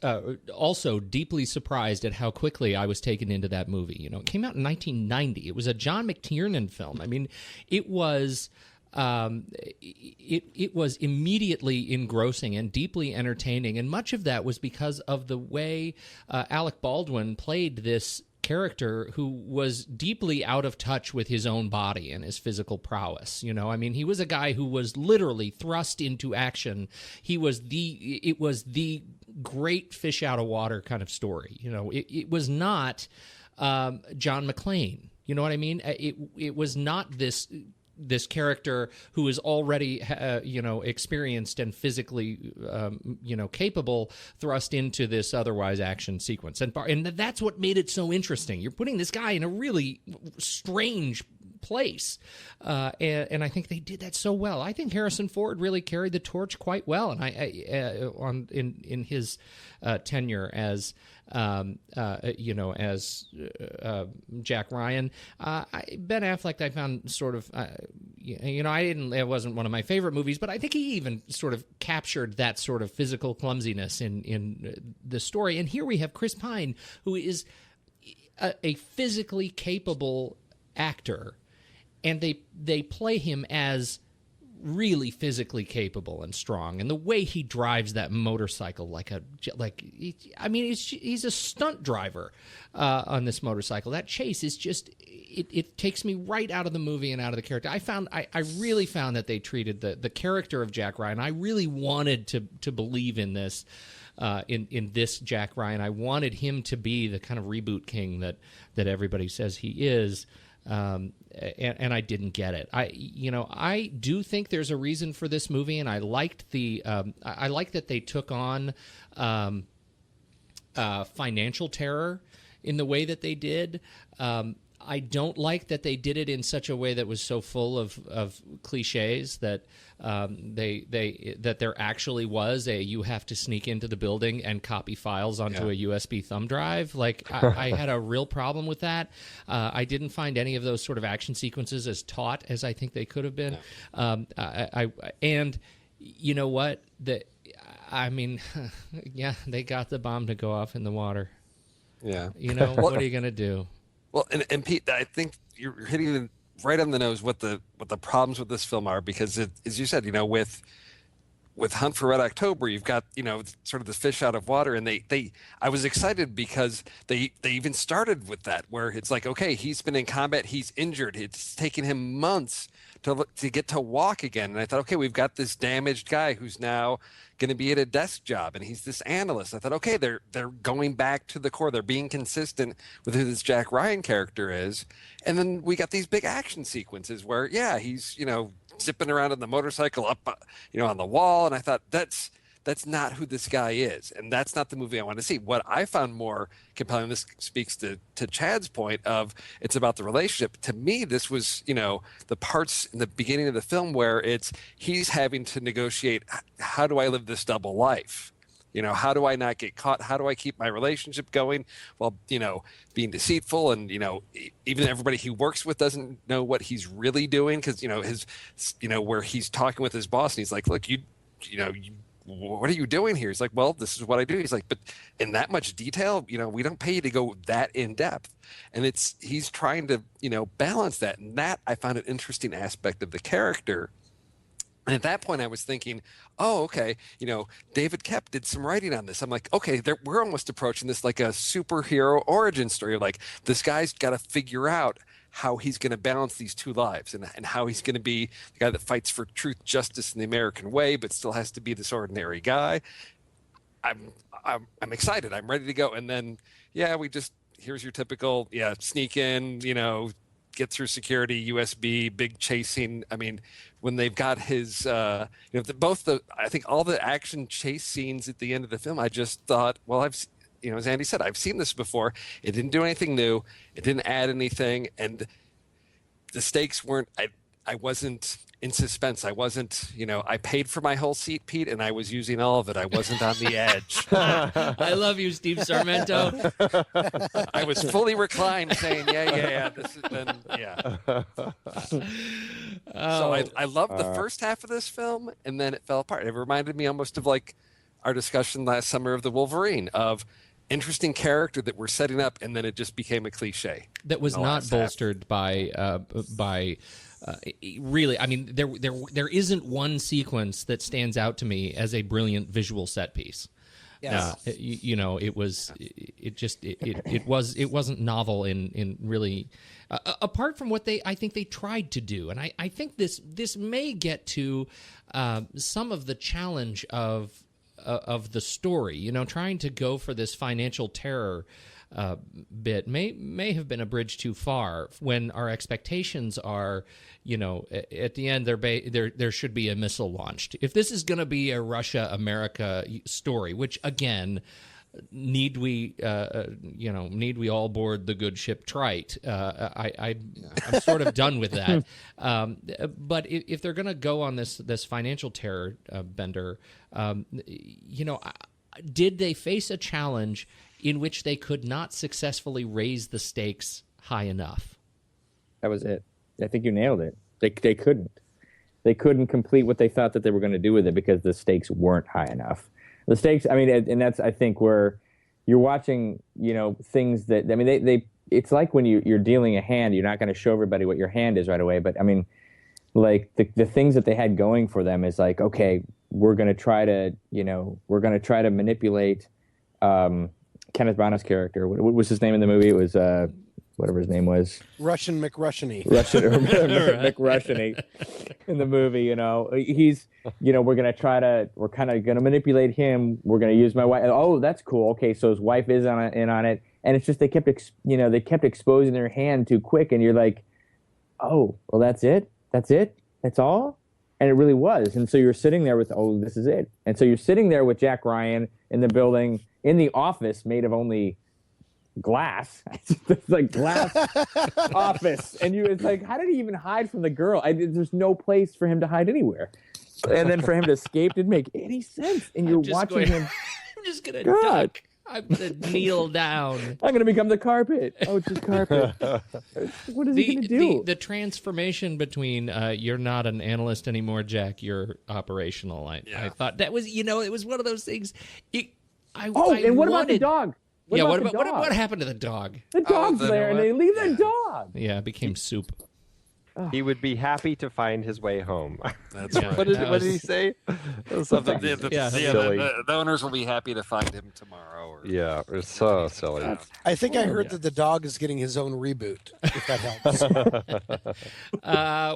also deeply surprised at how quickly I was taken into that movie. You know, it came out in 1990. It was a John McTiernan film. I mean, it was it was immediately engrossing and deeply entertaining, and much of that was because of the way Alec Baldwin played this character who was deeply out of touch with his own body and his physical prowess. You know, I mean, he was a guy who was literally thrust into action. It was the great fish out of water kind of story. You know, it was not John McClane. You know what I mean? It was not this character who is already, experienced and physically, capable, thrust into this otherwise action sequence. And that's what made it so interesting. You're putting this guy in a really strange place. And I think they did that so well. I think Harrison Ford really carried the torch quite well. And in his tenure as Jack Ryan. Ben Affleck, I found sort of, it wasn't one of my favorite movies, but I think he even sort of captured that sort of physical clumsiness in the story. And here we have Chris Pine, who is a physically capable actor, and they play him as really physically capable and strong, and the way he drives that motorcycle he's a stunt driver on this motorcycle. That chase is just it takes me right out of the movie and out of the character. I really found that they treated the character of Jack Ryan. I really wanted to believe in this. In this Jack Ryan, I wanted him to be the kind of reboot king that everybody says he is. And I didn't get it. I do think there's a reason for this movie, and I liked I like that they took on financial terror in the way that they did. I don't like that they did it in such a way that was so full of cliches that that there actually was you have to sneak into the building and copy files onto a USB thumb drive. Like I had a real problem with that. I didn't find any of those sort of action sequences as taut as I think they could have been. And you know what? They got the bomb to go off in the water. Yeah. What are you going to do? Well, and Pete, I think you're hitting it right on the nose what the problems with this film are, because as you said, with Hunt for Red October, you've got sort of the fish out of water, and I was excited because they even started with that, where it's like, okay, he's been in combat, he's injured, it's taken him months to get to walk again, and I thought, okay, we've got this damaged guy who's now going to be at a desk job, and he's this analyst. I thought, okay, they're going back to the core, they're being consistent with who this Jack Ryan character is, and then we got these big action sequences where he's zipping around on the motorcycle up on the wall, and I thought that's not who this guy is, and that's not the movie I want to see. What I found more compelling, this speaks to Chad's point of it's about the relationship. To me, this was the parts in the beginning of the film where he's having to negotiate, how do I live this double life? How do I not get caught? How do I keep my relationship going while being deceitful, and even everybody he works with doesn't know what he's really doing, because his where he's talking with his boss and he's like, look, you what are you doing here? He's like, well, this is what I do. He's like, but in that much detail, we don't pay you to go that in depth. And he's trying to balance that, and that I found an interesting aspect of the character. And at that point, I was thinking, oh, okay, David Koepp did some writing on this. I'm like, okay, we're almost approaching this like a superhero origin story. Like, this guy's got to figure out how he's going to balance these two lives, and how he's going to be the guy that fights for truth, justice, in the American way, but still has to be this ordinary guy. I'm excited. I'm ready to go. And then, here's your typical, sneak in, get through security, USB, big chasing. I mean, when they've got his, I think all the action chase scenes at the end of the film, I just thought, well, as Andy said, I've seen this before. It didn't do anything new. It didn't add anything. And the stakes weren't, I wasn't in suspense. I wasn't, I paid for my whole seat, Pete, and I was using all of it. I wasn't on the edge. I love you, Steve Sarmento. I was fully reclined saying, yeah, this has been, yeah. So I loved the first half of this film, and then it fell apart. It reminded me almost of like our discussion last summer of the Wolverine, of interesting character that we're setting up, and then it just became a cliche. That was not bolstered by really. I mean, there isn't one sequence that stands out to me as a brilliant visual set piece. Yes. It wasn't novel in really, apart from what I think they tried to do, and I think this may get to some of the challenge of the story. Trying to go for this financial terror bit may have been a bridge too far when our expectations are, at the end there should be a missile launched. If this is going to be a Russia-America story, which again, need we all board the good ship Trite? I'm sort of done with that. But if they're going to go on this financial terror bender, did they face a challenge in which they could not successfully raise the stakes high enough? That was it. I think you nailed it. They couldn't. They couldn't complete what they thought that they were going to do with it because the stakes weren't high enough. The stakes, I mean, and that's, I think, where you're watching, things that, I mean, it's like when you're dealing a hand, you're not going to show everybody what your hand is right away. But I mean, like the things that they had going for them is like, okay, we're going to try to manipulate Kenneth Branagh's character. What was his name in the movie? It was whatever his name was. Russian McRussiany. McRussiany in the movie. He's, we're kind of going to manipulate him. We're going to use my wife. Oh, that's cool. Okay, so his wife is in on it, and it's just they kept exposing their hand too quick, and you're like, oh, well, that's it, that's all. And it really was. And so you're sitting there with, oh, this is it. And so you're sitting there with Jack Ryan in the building, in the office made of only glass. It's like glass office. And it's like, how did he even hide from the girl? There's no place for him to hide anywhere. And then for him to escape didn't make any sense. And you're watching him. I'm just going to duck. I'm going to kneel down. I'm going to become the carpet. Oh, it's just carpet. What is he going to do? The transformation between you're not an analyst anymore, Jack, you're operational. I thought that was, it was one of those things. What about the dog? What happened to the dog? The dog's there, and they leave their dog. Yeah, it became soup. He would be happy to find his way home. That's right. What did he say? Something. The owners will be happy to find him tomorrow. Yeah, it's so silly. I think I heard that the dog is getting his own reboot, if that helps.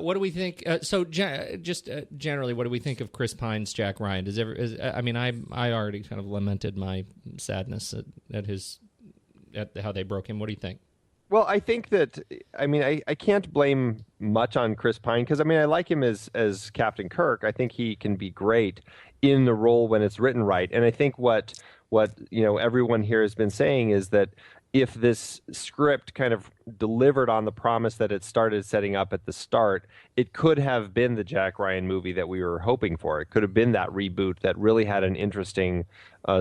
What do we think? Generally, what do we think of Chris Pine's Jack Ryan? I already kind of lamented my sadness at how they broke him. What do you think? Well, I think that, I can't blame much on Chris Pine because, I like him as Captain Kirk. I think he can be great in the role when it's written right. And I think what everyone here has been saying is that if this script kind of delivered on the promise that it started setting up at the start, it could have been the Jack Ryan movie that we were hoping for. It could have been that reboot that really had an interesting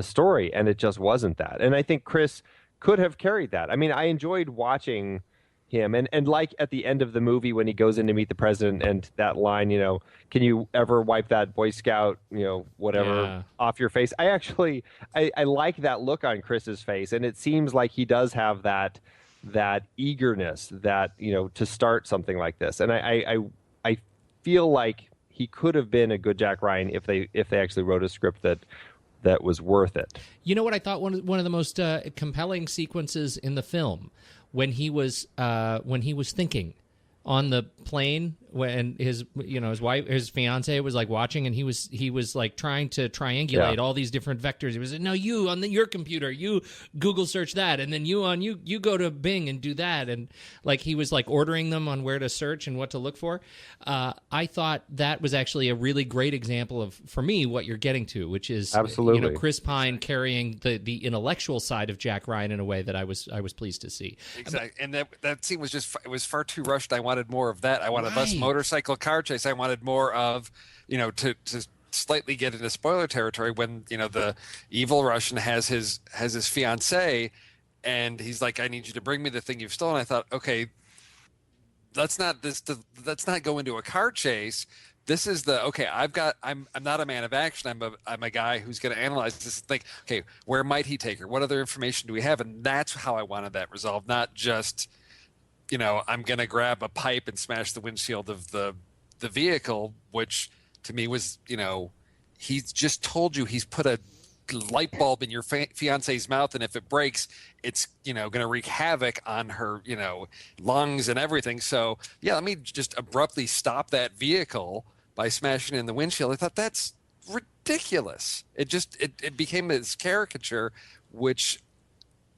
story, and it just wasn't that. And I think Chris could have carried that. I enjoyed watching him, and like at the end of the movie when he goes in to meet the president and that line, can you ever wipe that Boy Scout, off your face? I like that look on Chris's face, and it seems like he does have that eagerness that, to start something like this. And I feel like he could have been a good Jack Ryan if they actually wrote a script that was worth it. You know what I thought one of the most compelling sequences in the film when he was thinking on the plane when his wife, his fiance was like watching, and he was like trying to triangulate all these different vectors. He was like, no, you on your computer, you Google search that, and then you go to Bing and do that, and like he was like ordering them on where to search and what to look for. I thought that was actually a really great example of, for me, what you're getting to, which is absolutely Chris Pine carrying the intellectual side of Jack Ryan in a way that I was pleased to see. Exactly, and that scene was it was far too rushed. I wanted more of that. I wanted less motorcycle car chase. I wanted more of, to slightly get into spoiler territory when the evil Russian has his fiancée, and he's like, I need you to bring me the thing you've stolen. I thought, okay, let's not go into a car chase. This is I'm not a man of action. I'm a guy who's going to analyze this and think, okay, where might he take her? What other information do we have? And that's how I wanted that resolved, not just, I'm going to grab a pipe and smash the windshield of the vehicle, which to me was, he's just told you he's put a light bulb in your fiance's mouth, and if it breaks, it's going to wreak havoc on her lungs and everything. So let me just abruptly stop that vehicle by smashing in the windshield. I thought that's ridiculous. It became this caricature, which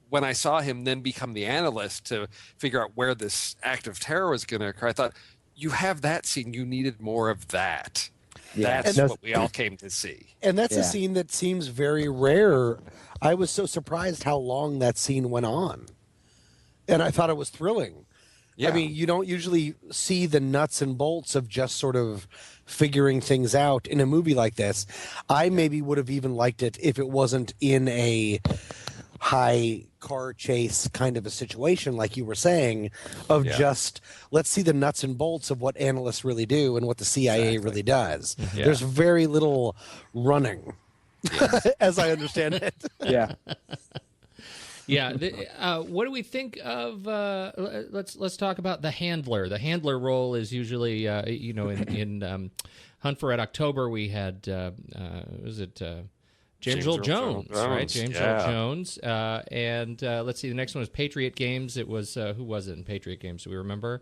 when I saw him then become the analyst to figure out where this act of terror was going to occur, I thought, you have that scene, you needed more of that. That's what we all came to see. And that's a scene that seems very rare. I was so surprised how long that scene went on. And I thought it was thrilling. Yeah. I mean, you don't usually see the nuts and bolts of just sort of figuring things out in a movie like this. I maybe would have even liked it if it wasn't in a high car chase kind of a situation, like you were saying, of just let's see the nuts and bolts of what analysts really do and what the CIA really does. Yeah. There's very little running, as I understand it. Yeah. Yeah. What do we think of? Let's talk about the handler. The handler role is usually, in Hunt for Red October, we had James Earl Jones, right? James Earl Jones. And let's see, the next one was Patriot Games. It was, who was it in Patriot Games? Do we remember?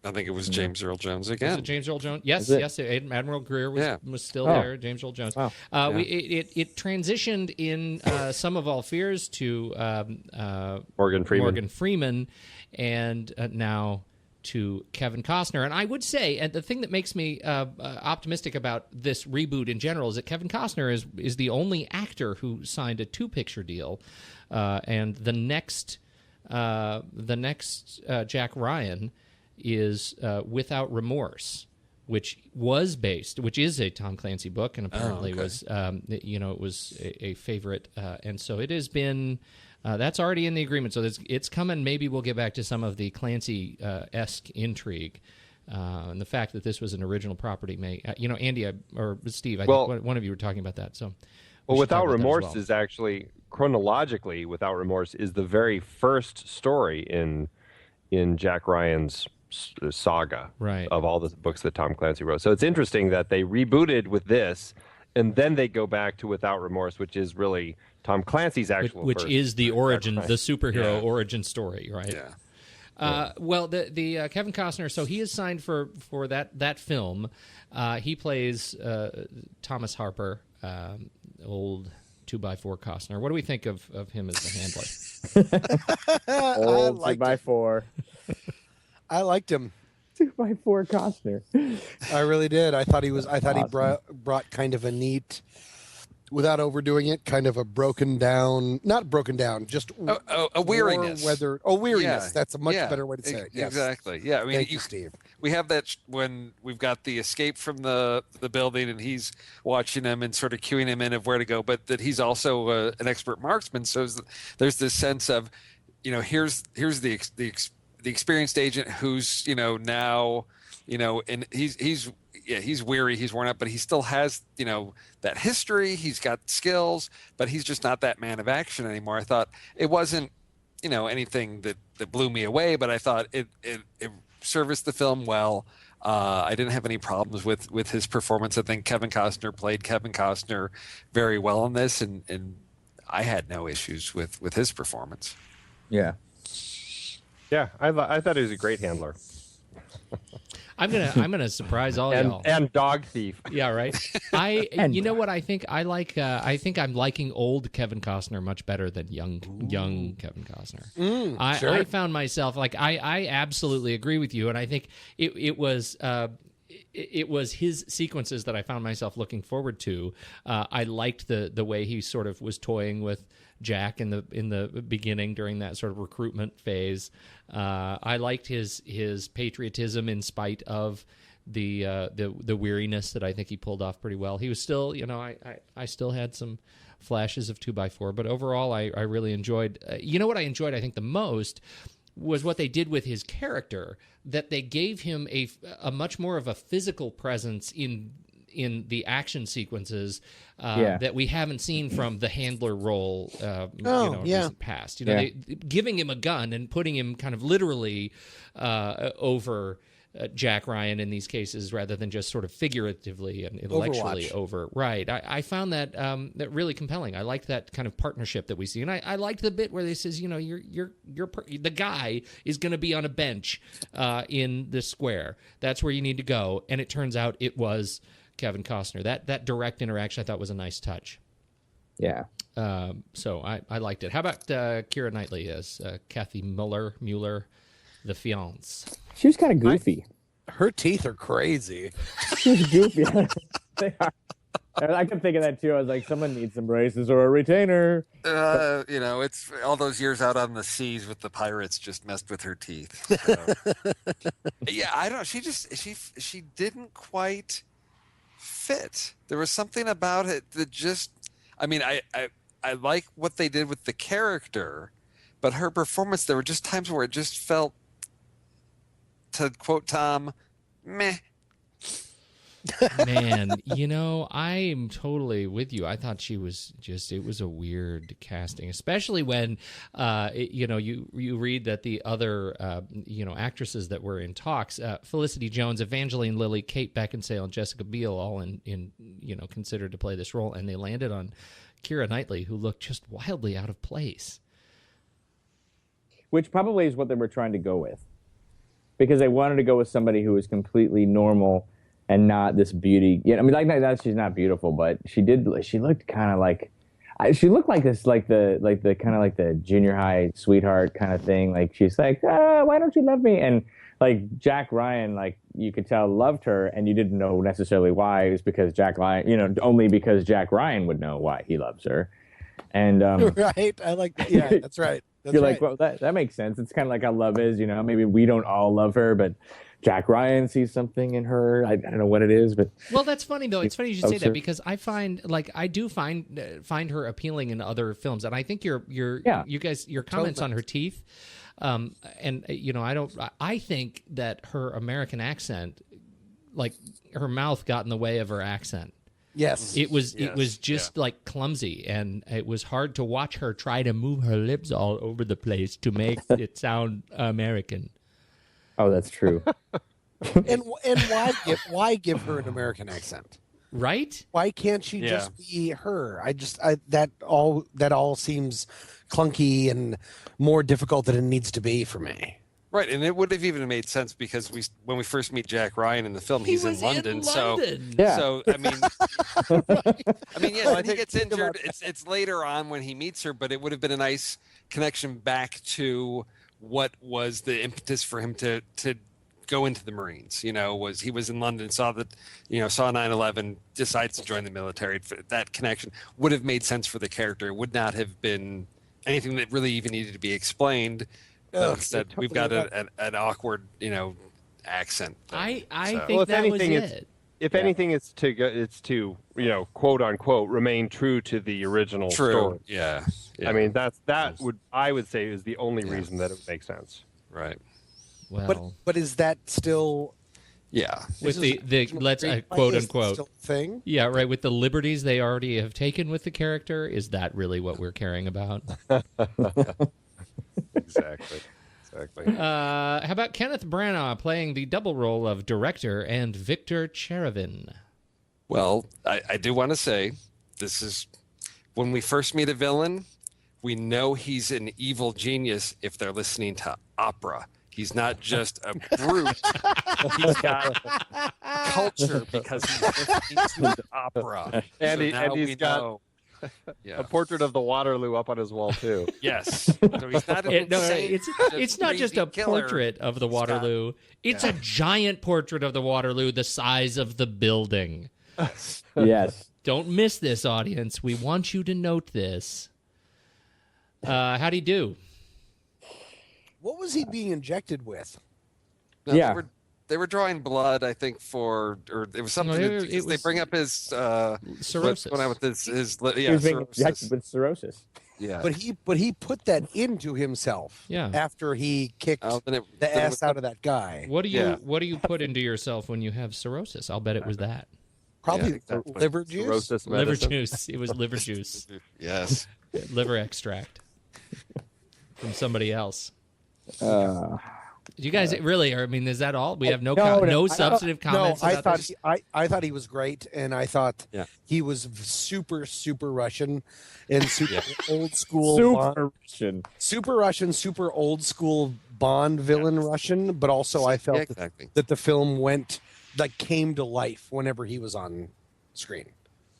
I think it was James Earl Jones again. Was it James Earl Jones? Yes. Admiral Greer was still there. James Earl Jones. Wow. It transitioned in Sum of All Fears to Morgan Freeman, and now to Kevin Costner. And I would say, and the thing that makes me optimistic about this reboot in general is that Kevin Costner is the only actor who signed a 2-picture deal, and the next Jack Ryan is Without Remorse, which is a Tom Clancy book, and apparently was it was a favorite, and so it has been. That's already in the agreement, so it's coming. Maybe we'll get back to some of the Clancy-esque intrigue, and the fact that this was an original property may, Andy or Steve, I think one of you were talking about that. So, Without Remorse is actually chronologically, Without Remorse is the very first story in Jack Ryan's saga of all the books that Tom Clancy wrote. So it's interesting that they rebooted with this, and then they go back to Without Remorse, which is really Tom Clancy's actual which is the origin, the superhero origin story, right? Yeah. Well, the Kevin Costner, so he is signed for that film. He plays Thomas Harper, old 2x4 Costner. What do we think of him as the handler? Old 2x4. I liked him. 2x4 Costner. I really did. I thought he brought kind of a neat, without overdoing it, kind of a not broken down, just a weariness. Weariness. Yeah. That's a much better way to say it. Yes. Exactly. Yeah. I mean, Thank you, Steve. We have that when we've got the escape from the building, and he's watching him and sort of cueing him in of where to go, but that he's also an expert marksman. So there's this sense of, here's the experienced agent who's now, and he's weary, he's worn out, but he still has that history. He's got skills, but he's just not that man of action anymore. I thought it wasn't anything that blew me away, but I thought it serviced the film well. I didn't have any problems with his performance. I think Kevin Costner played Kevin Costner very well in this, and I had no issues with his performance. Yeah, I thought he was a great handler. I'm gonna surprise all y'all. And Dog Thief. Yeah, right. You know what I think? I like. I think I'm liking old Kevin Costner much better than young Kevin Costner. I found myself like I absolutely agree with you, and I think it was. It was his sequences that I found myself looking forward to. I liked the way he sort of was toying with Jack in the beginning during that sort of recruitment phase. I liked his patriotism in spite of the weariness that I think he pulled off pretty well. He was still, I still had some flashes of 2x4, but overall I really enjoyed. What I enjoyed I think the most was what they did with his character, that they gave him a much more of a physical presence in the action sequences that we haven't seen from the handler role recent past. They, giving him a gun and putting him kind of literally over Jack Ryan in these cases rather than just sort of figuratively and intellectually over. Right. I found that that really compelling. I liked that kind of partnership that we see. And I liked the bit where they says, the guy is going to be on a bench in the square. That's where you need to go. And it turns out it was Kevin Costner. That direct interaction I thought was a nice touch. Yeah. So I liked it. How about Keira Knightley as Kathy Mueller, the fiance? She was kind of goofy. Her teeth are crazy. She was goofy. They are. I kept thinking that too. I was like, someone needs some braces or a retainer. It's all those years out on the seas with the pirates just messed with her teeth. So. Yeah, I don't know. She didn't quite fit. There was something about it that just. I mean, I like what they did with the character, but her performance. There were just times where it just felt. To quote Tom, meh. Man, I'm totally with you. I thought she was it was a weird casting, especially when, you read that the other, actresses that were in talks, Felicity Jones, Evangeline Lilly, Kate Beckinsale, and Jessica Biel, all in considered to play this role, and they landed on Keira Knightley, who looked just wildly out of place. Which probably is what they were trying to go with. Because they wanted to go with somebody who was completely normal and not this beauty. Like that, she's not beautiful, but she looked kind of like, she looked like this, like the kind of like the junior high sweetheart kind of thing. Like she's like, why don't you love me? And like Jack Ryan, like you could tell loved her, and you didn't know necessarily why. It was because Jack Ryan, only because Jack Ryan would know why he loves her. And right, I like that. Yeah, that's right. You're right. Like, well, that makes sense. It's kind of like how love is, maybe we don't all love her, but Jack Ryan sees something in her. I don't know what it is, but well, that's funny though. It's funny you should say that, because I find find her appealing in other films, and I think your comments on her teeth, I think that her American accent, like her mouth got in the way of her accent. Yes. It was just like clumsy, and it was hard to watch her try to move her lips all over the place to make it sound American. Oh, that's true. and why give her an American accent? Right? Why can't she just be her? That all seems clunky and more difficult than it needs to be for me. Right, and it would have even made sense because when we first meet Jack Ryan in the film, he's in London. So I mean, yes, when he gets injured, it's later on when he meets her, but it would have been a nice connection back to what was the impetus for him to go into the Marines. Was he was in London, saw 9/11, decides to join the military. That connection would have made sense for the character. It would not have been anything that really even needed to be explained. Instead, we've got an awkward, accent. I think that was it. If anything, it's to quote unquote remain true to the original story. Yeah. I mean, I would say is the only reason that it would make sense. Right. Well, but is that still? Yeah. With the let's quote unquote thing. Yeah, right. With the liberties they already have taken with the character, is that really what we're caring about? Exactly. How about Kenneth Branagh playing the double role of director and Victor Cherevin? Well, I do want to say, this is when we first meet a villain, we know he's an evil genius if they're listening to opera. He's not just a brute. He's got culture because he's listening to the opera. And, So he, now and he's we got know. Yeah. a portrait of the Waterloo up on his wall, too. Yes. So he's not an insane, it's not just a killer. portrait of the Waterloo. It's a giant portrait of the Waterloo the size of the building. Yes. Don't miss this, audience. We want you to note this. How'd he do? What was he being injected with? No, Yeah. They were drawing blood, I think, or it was something. No, they bring up his cirrhosis. What's going on with his He was being cirrhosis. injected with cirrhosis. Yeah. But he put that into himself. Yeah. After he kicked then the it ass was- out of that guy. What do you put into yourself when you have cirrhosis? I'll bet it was that. Probably Yeah, exactly. liver juice. Cirrhosis Liver medicine. juice. It was liver juice. Yes. Liver extract from somebody else. You guys really are. I mean, is that all? We have no substantive comments. No, I about thought this? I thought he was great, and I thought Yeah. he was super Russian and super old school, super Russian, super old school Bond villain Russian. But also, I felt exactly. that the film came to life whenever he was on screen.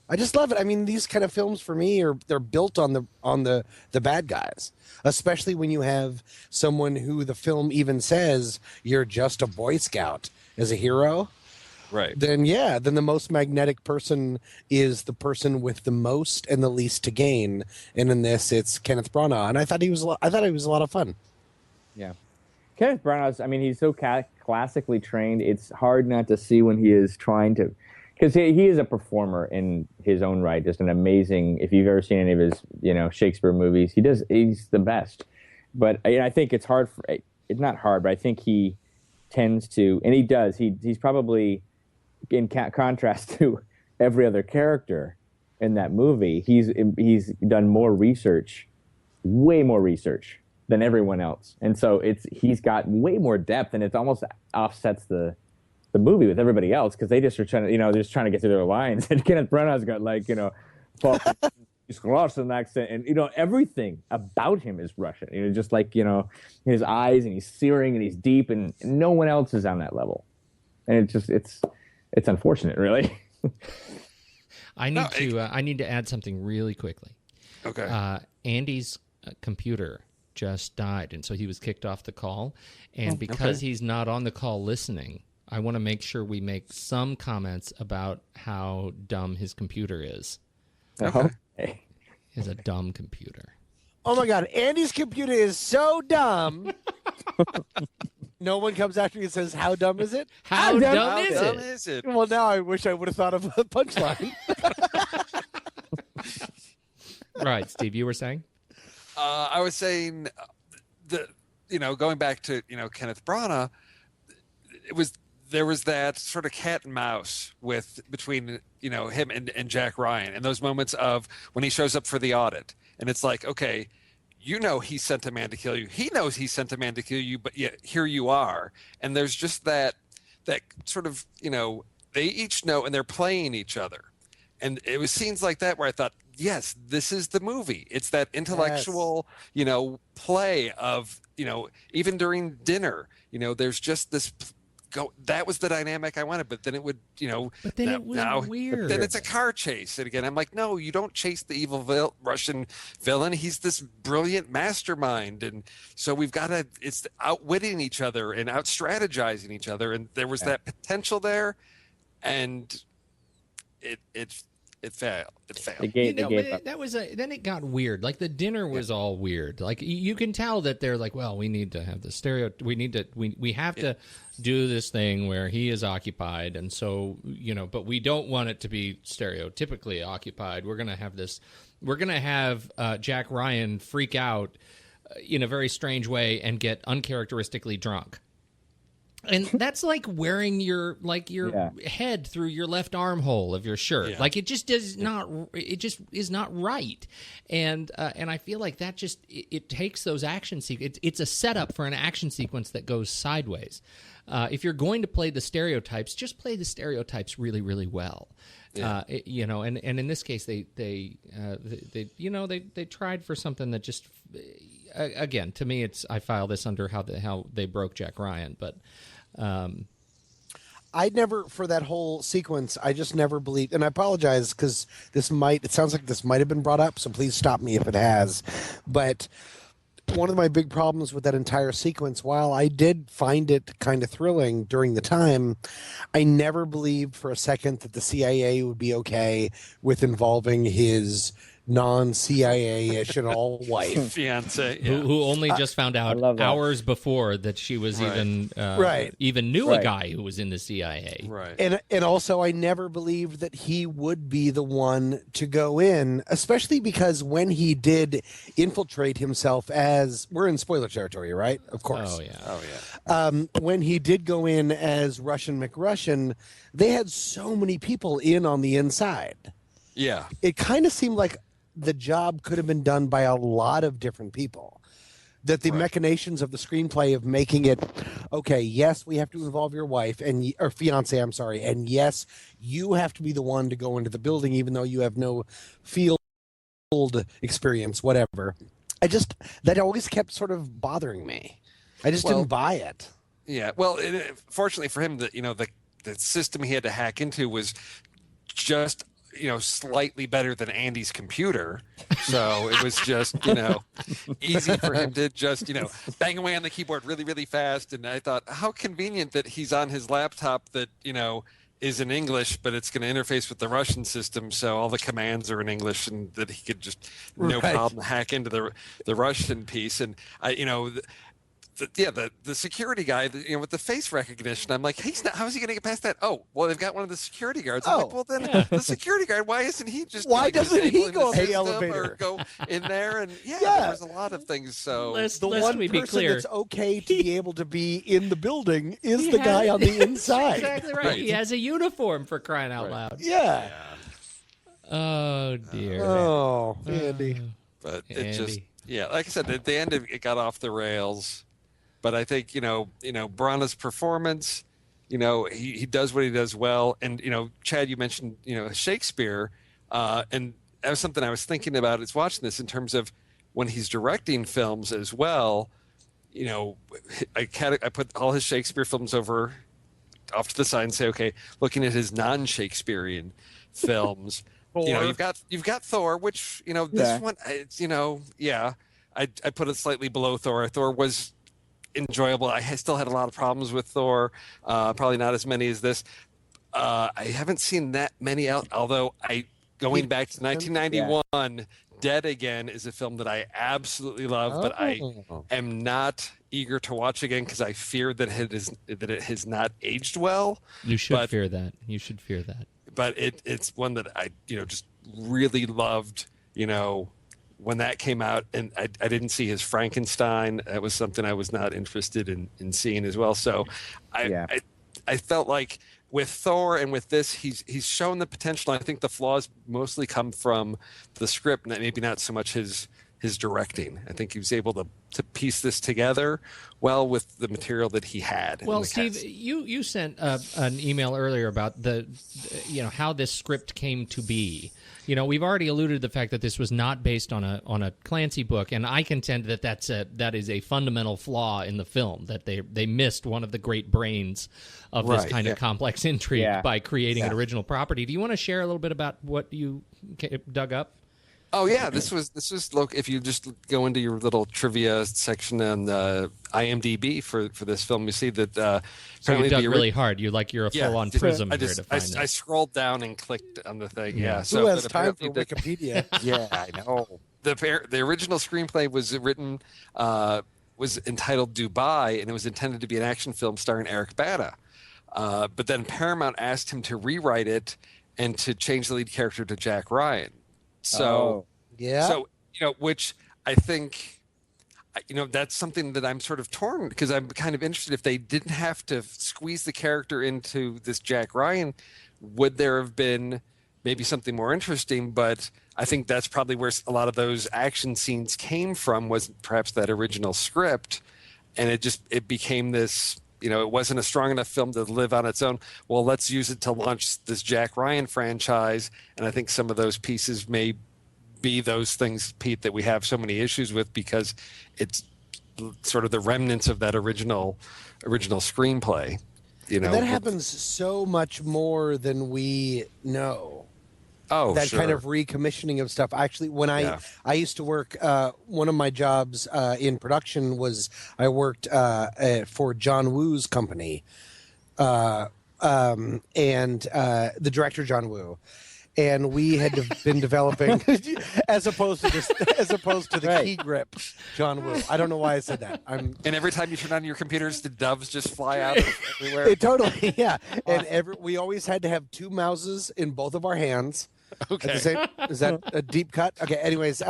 I just love it. I mean, these kind of films for me they're built on the bad guys, especially when you have someone who the film even says you're just a Boy Scout as a hero. Right. Then the most magnetic person is the person with the most and the least to gain. And in this, it's Kenneth Branagh, and I thought he was a lot of fun. Yeah. Kenneth Branagh's, I mean, he's so classically trained. It's hard not to see when he is trying to, because he is a performer in his own right, just an amazing, if you've ever seen any of his, Shakespeare movies, he's the best. But I think it's hard it's not hard, but I think he tends to, and he does, he's probably, in contrast to every other character in that movie, he's done more research, way more research than everyone else. And so he's got way more depth, and it almost offsets the movie with everybody else, because they just are trying to, they're just trying to get through their lines. And Kenneth Branagh's got Russian accent, and everything about him is Russian. Just like his eyes, and he's searing, and he's deep, and no one else is on that level. And it's unfortunate, really. I need to add something really quickly. Okay. Andy's computer just died, and so he was kicked off the call. And because he's not on the call listening, I want to make sure we make some comments about how dumb his computer is. Okay. He has a dumb computer. Oh my God, Andy's computer is so dumb. No one comes after you and says, "How dumb is it?" How dumb Is it? Well, now I wish I would have thought of a punchline. Right, Steve, you were saying? I was saying going back to Kenneth Branagh, there was that sort of cat and mouse between him and Jack Ryan, and those moments of when he shows up for the audit, and it's like, okay, he sent a man to kill you. He knows he sent a man to kill you, but yet here you are. And there's just that sort of, they each know, and they're playing each other. And it was scenes like that where I thought, yes, this is the movie. It's that intellectual, play of, even during dinner, there's just this that was the dynamic I wanted, but then it would, But then it was weird. Then it's a car chase. And again, I'm like, no, you don't chase the evil Russian villain. He's this brilliant mastermind. And so it's outwitting each other and out strategizing each other. And there was that potential there, and it failed. It failed. Then it got weird. Like the dinner was all weird. Like you can tell that they're like, well, we need to have the we have to do this thing where he is occupied, and so but we don't want it to be stereotypically occupied. We're gonna have Jack Ryan freak out in a very strange way and get uncharacteristically drunk. And that's like wearing your head through your left armhole of your shirt. Yeah. Like it just is not right. And I feel like that just it takes those action sequences. It's a setup for an action sequence that goes sideways. If you're going to play the stereotypes, just play the stereotypes really, really well. Yeah. And in this case, they tried for something that just again, to me, I file this under how they broke Jack Ryan, but. I never, for that whole sequence, I just never believed, and I apologize because it sounds like this might have been brought up, so please stop me if it has. But one of my big problems with that entire sequence, while I did find it kind of thrilling during the time, I never believed for a second that the CIA would be okay with involving his non-CIA-ish and all wife. Fiance, yeah. who only just found out hours before that she was even knew a guy who was in the CIA. Right. And also I never believed that he would be the one to go in, especially because when he did infiltrate himself as, we're in spoiler territory, right? Of course. Oh yeah. When he did go in as Russian McRussian, they had so many people in on the inside. Yeah. It kind of seemed like the job could have been done by a lot of different people. That the machinations of the screenplay of making it, okay, yes, we have to involve your wife or fiance, I'm sorry, and yes, you have to be the one to go into the building even though you have no field experience, whatever. That always kept sort of bothering me. I just didn't buy it. Yeah. Well, fortunately for him, the system he had to hack into was just slightly better than Andy's computer. So it was just, easy for him to just, bang away on the keyboard really, really fast. And I thought, how convenient that he's on his laptop that, is in English, but it's going to interface with the Russian system. So all the commands are in English and that he could just no problem hack into the Russian piece. And the security guy, with the face recognition, I'm like, how is he going to get past that? Oh, well, they've got one of the security guards. I'm like, well, then the security guard, why isn't he just? Why doesn't he go on the elevator or go in there? And there's a lot of things. So the one person that's okay to be able to be in the building is the guy on the inside. Exactly right. He has a uniform, for crying out loud. Yeah. Oh dear. Oh, Andy. But it just, like I said, at the end it got off the rails. But I think, Branagh's performance, he does what he does well. And, Chad, you mentioned, Shakespeare. And that was something I was thinking about as watching this in terms of when he's directing films as well. I put all his Shakespeare films off to the side and say, okay, looking at his non-Shakespearean films, you've got Thor, which, this one, it's, I put it slightly below Thor. Thor was enjoyable. I still had a lot of problems with Thor, probably not as many as this. I haven't seen that many out, although going back to 1991, Dead Again is a film that I absolutely love, but I am not eager to watch again because I fear that it has not aged well. You should fear that. You should fear that. But it's one that I just really loved, when that came out, and I didn't see his Frankenstein. That was something I was not interested in seeing as well. So I felt like with Thor and with this, he's shown the potential. I think the flaws mostly come from the script, and maybe not so much his directing. I think he was able to piece this together well with the material that he had. Well, Steve, you sent an email earlier about how this script came to be. We've already alluded to the fact that this was not based on a Clancy book, and I contend that that is a fundamental flaw in the film, that they missed one of the great brains of this kind of complex intrigue by creating an original property. Do you want to share a little bit about what you dug up? Oh yeah, this was look, if you just go into your little trivia section on IMDb for this film, you see that so you dug really hard. You're a full-on prism here to find this. I scrolled down and clicked on the thing. Yeah. So who has time for Wikipedia? Yeah, I know. The original screenplay was written was entitled Dubai, and it was intended to be an action film starring Eric Bana. But then Paramount asked him to rewrite it and to change the lead character to Jack Ryan. So, which I think, that's something that I'm sort of torn because I'm kind of interested if they didn't have to squeeze the character into this Jack Ryan, would there have been maybe something more interesting? But I think that's probably where a lot of those action scenes came from, was perhaps that original script. And it became this, it wasn't a strong enough film to live on its own. Well, let's use it to launch this Jack Ryan franchise. And I think some of those pieces may be those things, Pete, that we have so many issues with because it's sort of the remnants of that original screenplay. And that happens so much more than we know. Oh, that sure. kind of recommissioning of stuff. Actually, when I used to work, one of my jobs in production was I worked for John Woo's company, and the director John Woo, and we had been developing as opposed to the key grip John Woo. I don't know why I said that. And every time you turn on your computers, the doves just fly out everywhere. Totally, yeah. And we always had to have two mouses in both of our hands. Okay. Is that a deep cut? Okay. Anyways,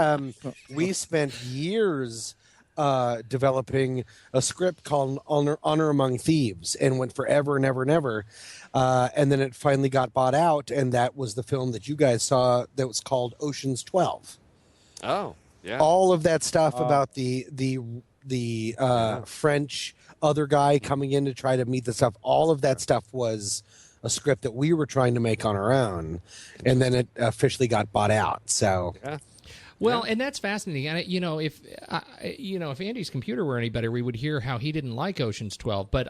we spent years developing a script called Honor Among Thieves, and went forever and ever and ever. And then it finally got bought out, and that was the film that you guys saw that was called Ocean's 12. Oh, yeah. All of that stuff about the French other guy coming in to try to meet the stuff. All of that stuff was a script that we were trying to make on our own, and then it officially got bought out. So, well, and that's fascinating. And if Andy's computer were any better, we would hear how he didn't like Ocean's 12. But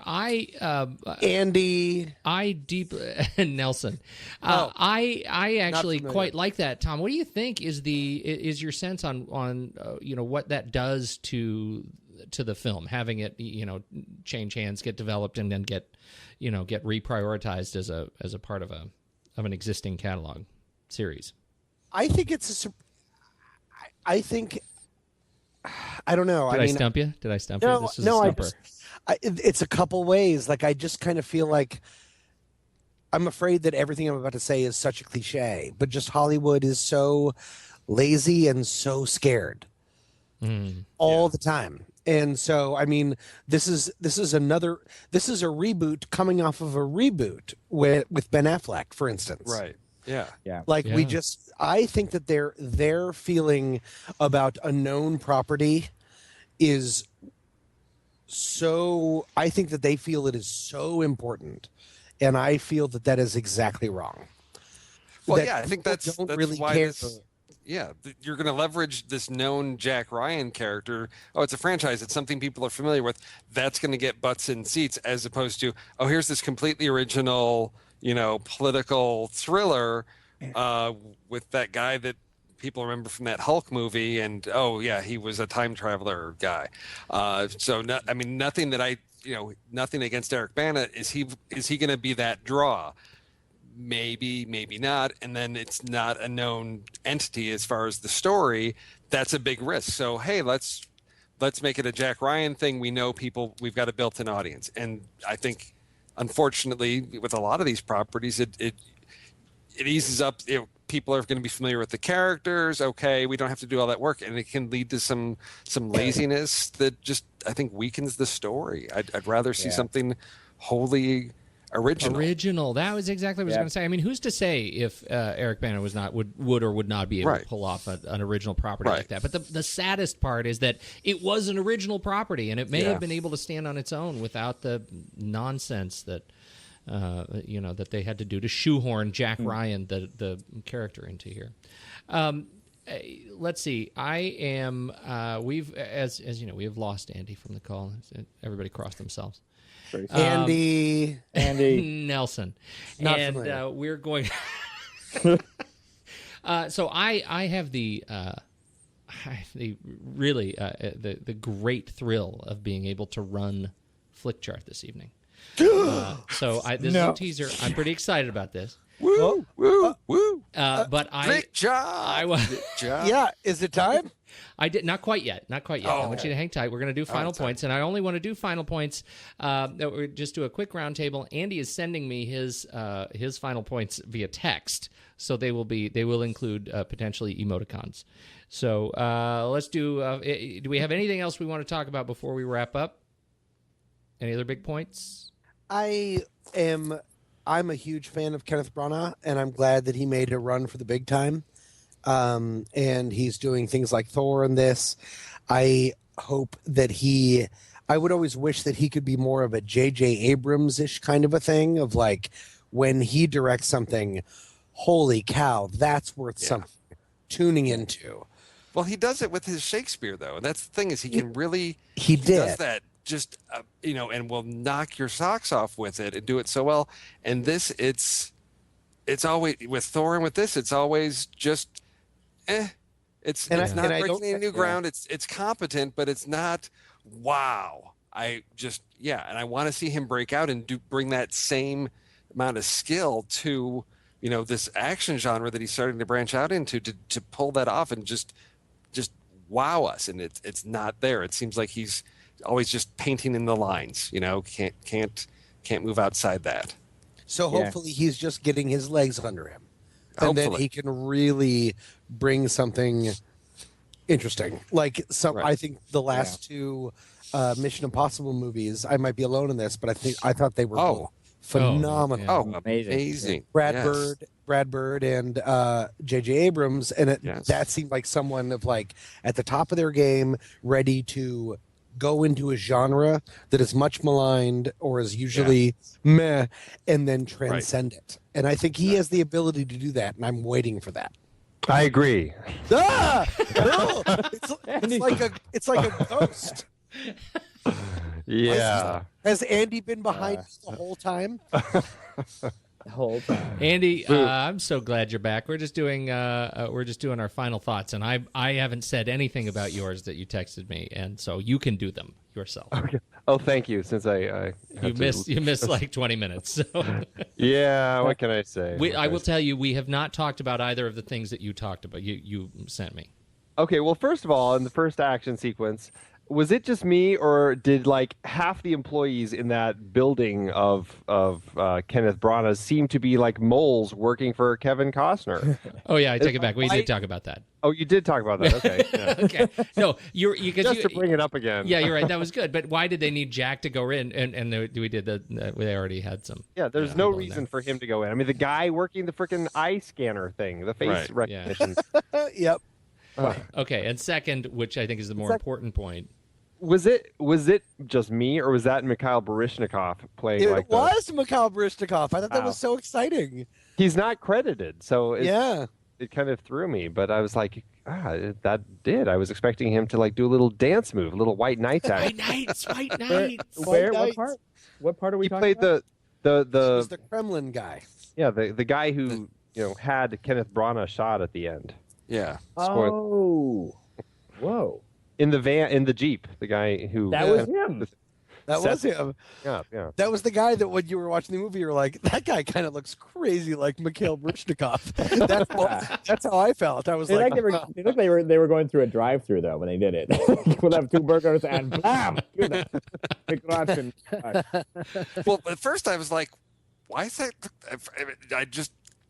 Nelson, I actually quite like that. Tom, what do you think is your sense on what that does to the film, having it change hands, get developed, and then get reprioritized as a part of an existing catalog series? I think I don't know. Did I stump you? This is a stumper. It's a couple ways. Like, I just kind of feel like I'm afraid that everything I'm about to say is such a cliche, but just Hollywood is so lazy and so scared all the time. And so, I mean, this is a reboot coming off of a reboot with Ben Affleck, for instance. Right. Yeah. Like, I think that their feeling about a known property is so, I think that they feel it is so important. And I feel that is exactly wrong. Well, I think that's really why care. You're going to leverage this known Jack Ryan character. Oh, it's a franchise. It's something people are familiar with. That's going to get butts in seats, as opposed to, oh, here's this completely original, political thriller with that guy that people remember from that Hulk movie. And, oh, yeah, he was a time traveler guy. Nothing that nothing against Eric Bana. Is he going to be that draw? Maybe, maybe not. And then it's not a known entity as far as the story. That's a big risk. So, hey, let's make it a Jack Ryan thing. We know people, we've got a built-in audience. And I think, unfortunately, with a lot of these properties, it eases up. People are going to be familiar with the characters. Okay, we don't have to do all that work. And it can lead to some laziness that just, I think, weakens the story. I'd rather see something wholly original. That was exactly what I was going to say. I mean, who's to say if Eric Bana would or would not be able to pull off an original property like that? But the saddest part is that it was an original property, and it may have been able to stand on its own without the nonsense that that they had to do to shoehorn Jack Ryan, the character, into here. Let's see. I am. We've as you know, we have lost Andy from the call. Everybody crossed themselves. Andy Nelson, Not and familiar. we're going. So I have the great thrill of being able to run Flickchart this evening. This is a teaser. I'm pretty excited about this. Woo, woo, woo. But Great job. Yeah, is it time? I did not quite yet. I want you to hang tight. We're going to do final points, and I only want to do final points. Just do a quick roundtable. Andy is sending me his final points via text, so they will include potentially emoticons. So let's do. Do we have anything else we want to talk about before we wrap up? Any other big points? I'm a huge fan of Kenneth Branagh, and I'm glad that he made a run for the big time. And he's doing things like Thor in this. I hope that I would always wish that he could be more of a J.J. Abrams-ish kind of a thing, of like, when he directs something, holy cow, that's worth something. tuning into. Well, he does it with his Shakespeare, though, and that's the thing is he can really He does did. that just and will knock your socks off with it and do it so well. And this, it's always with Thor and with this, it's always just It's And not I breaking don't- any new ground. It's competent, but it's not wow. And I want to see him break out and bring that same amount of skill to this action genre that he's starting to branch out into to pull that off and just wow us. And it's not there. It seems like he's always just painting in the lines. Can't move outside that. So hopefully he's just getting his legs under him. And then Hopefully. he can really bring something interesting. Like I think the last two Mission Impossible movies, I might be alone in this, but I thought they were both phenomenal. Oh, amazing. Brad Bird and J.J. Abrams, and that seemed like someone of like at the top of their game, ready to go into a genre that is much maligned or is usually meh, and then transcend it. And I think he has the ability to do that, and I'm waiting for that. I agree. Ah! No! It's like a ghost. Yeah. Has Andy been behind me the whole time? The whole time. Andy, I'm so glad you're back. We're just doing our final thoughts, and I haven't said anything about yours that you texted me, and so you can do them yourself. Okay. Oh, thank you. Since I you missed like 20 minutes. So. Yeah. What can I say? I will tell you, we have not talked about either of the things that you talked about. You sent me. Okay. Well, first of all, in the first action sequence, was it just me, or did like half the employees in that building of Kenneth Branagh seem to be like moles working for Kevin Costner? Oh yeah, I take it back. We did talk about that. Oh, you did talk about that. Okay. Yeah. Okay. No, just to bring it up again. Yeah, you're right. That was good. But why did they need Jack to go in? And we did that. We already had some. Yeah, there's no reason for him to go in. I mean, the guy working the freaking eye scanner thing, the face recognition. Yep. Okay, and second, which I think is the more important point. Was it just me, or was that Mikhail Baryshnikov playing? It was Mikhail Baryshnikov. I thought that was so exciting. He's not credited, so it kind of threw me. But I was like, that did. I was expecting him to like do a little dance move, a little White Knights act. White Knights. Where? What part? What part are we talking about? He played He was the Kremlin guy. Yeah, the guy who had Kenneth Branagh shot at the end. Yeah. Oh. Whoa. In the Jeep, the guy who that was him. That was him. Yeah. That was the guy that when you were watching the movie, you were like, that guy kind of looks crazy like Mikhail Baryshnikov. That's how I felt. I was They like, looked like they were going through a drive-through though when they did it. We'll have 2 burgers and blam. Well, at first I was like, why is that?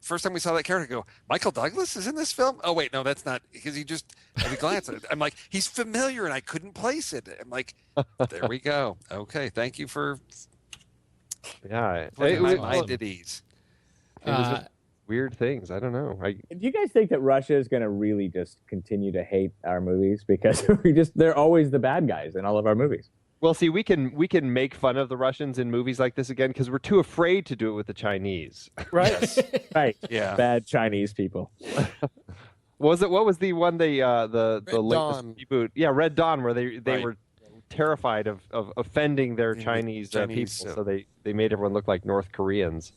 First time we saw that character, I go, Michael Douglas is in this film? Oh, wait, no, that's not, because he just, at a glance, I'm like, he's familiar, and I couldn't place it. I'm like, there we go. Okay, thank you for putting my mind at ease. It was just weird things. I don't know. Do you guys think that Russia is going to really just continue to hate our movies? Because they're always the bad guys in all of our movies. Well, see, we can make fun of the Russians in movies like this again because we're too afraid to do it with the Chinese. Right. Right. Yeah. Bad Chinese people. What was the one the latest Dawn. reboot? Yeah, Red Dawn, where they were terrified of offending their Chinese people, so they made everyone look like North Koreans.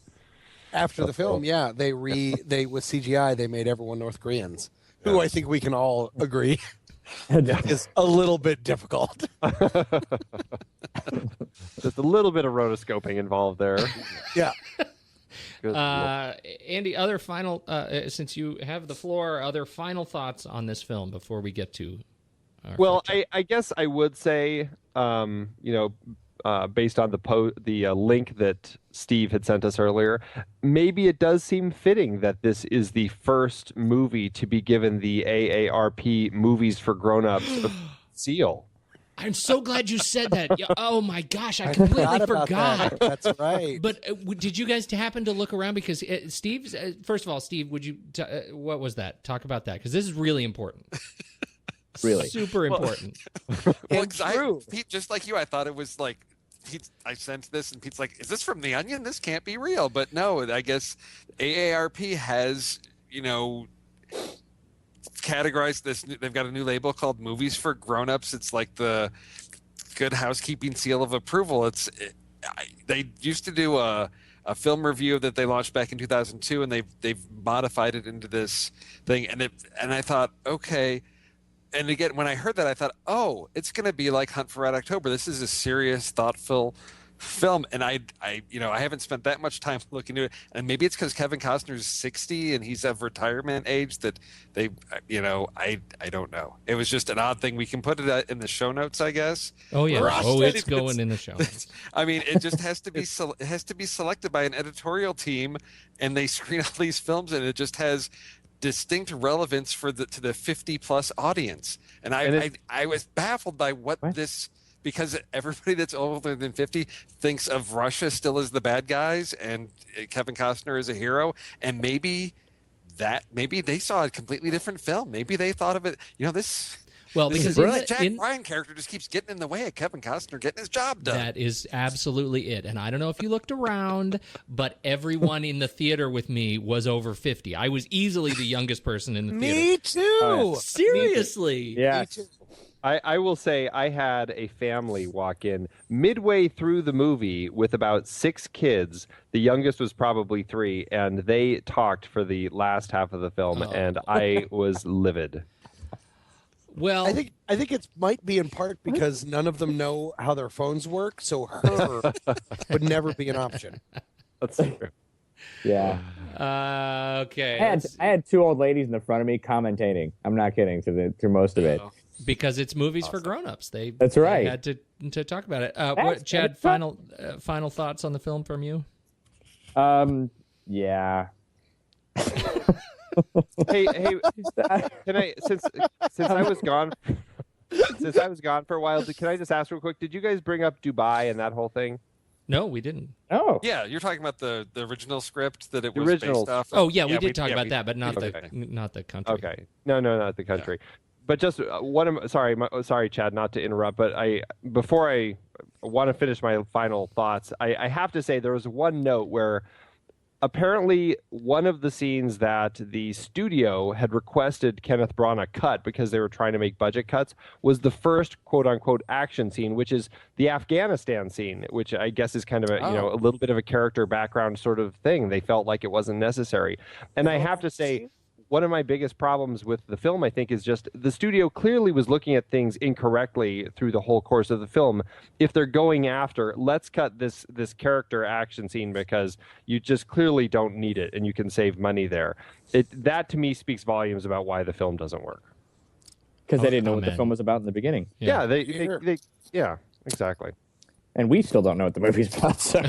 after the film, they with CGI they made everyone North Koreans, who I think we can all agree is a little bit difficult. Just a little bit of rotoscoping involved there. Yeah. Andy, other final, since you have the floor, other final thoughts on this film before we get to well, I guess I would say, based on the link that Steve had sent us earlier, maybe it does seem fitting that this is the first movie to be given the AARP Movies for Grown-Ups seal. I'm so glad you said that. Oh my gosh, I completely forgot. That's right. But did you guys happen to look around? Because Steve, first of all, Steve, would you? What was that? Talk about that because this is really important. Really, super important. Well, Pete, just like you, I thought it was like. I sent this, and Pete's like, "Is this from The Onion? This can't be real." But no, I guess AARP has, categorized this. They've got a new label called Movies for Grown-Ups. It's like the Good Housekeeping seal of approval. They used to do a film review that they launched back in 2002, and they've modified it into this thing. And I thought, okay. And again, when I heard that, I thought, oh, it's going to be like Hunt for Red October. This is a serious, thoughtful film, and I haven't spent that much time looking at it, and maybe it's because Kevin Costner's 60 and he's of retirement age that I don't know. It was just an odd thing. We can put it in the show notes, I guess. Oh yeah, it's going in the show. I mean, it just has to be it has to be selected by an editorial team, and they screen all these films, and it just has distinct relevance to the 50+ audience. And I was baffled by what this, because everybody that's older than 50 thinks of Russia still as the bad guys and Kevin Costner as a hero, and maybe they saw a completely different film. Maybe they thought of it, because Jack Ryan character just keeps getting in the way of Kevin Costner getting his job done. That is absolutely it. And I don't know if you looked around, but everyone in the theater with me was over 50. I was easily the youngest person in the theater. Me too. Seriously. Yeah. Me too. I will say I had a family walk in midway through the movie with about 6 kids. The youngest was probably 3, and they talked for the last half of the film, and I was livid. Well, I think it might be in part because none of them know how their phones work, so her would never be an option. That's true. Yeah. Okay. I had 2 old ladies in the front of me commentating. I'm not kidding through most of it. Because it's movies for grown-ups. That's right. They had to talk about it. Chad, final thoughts on the film from you? Yeah. hey, can I since I was gone for a while, can I just ask real quick? Did you guys bring up Dubai and that whole thing? No, we didn't. Oh. Yeah, you're talking about the original script that it was original. based off of. Oh yeah, we did talk about that, but not okay. not the country. Okay. No, not the country. Yeah. But just sorry, Chad, not to interrupt, but before I want to finish my final thoughts, I have to say there was one note where apparently one of the scenes that the studio had requested Kenneth Branagh cut because they were trying to make budget cuts was the first quote unquote action scene, which is the Afghanistan scene, which I guess is kind of a little bit of a character background sort of thing. They felt like it wasn't necessary. And I have to say, one of my biggest problems with the film, I think, is just the studio clearly was looking at things incorrectly through the whole course of the film. If they're going after, let's cut this character action scene because you just clearly don't need it and you can save money there. That to me speaks volumes about why the film doesn't work. Because they didn't know what the film was about in the beginning. Yeah, they yeah, exactly. And we still don't know what the movie's about. So.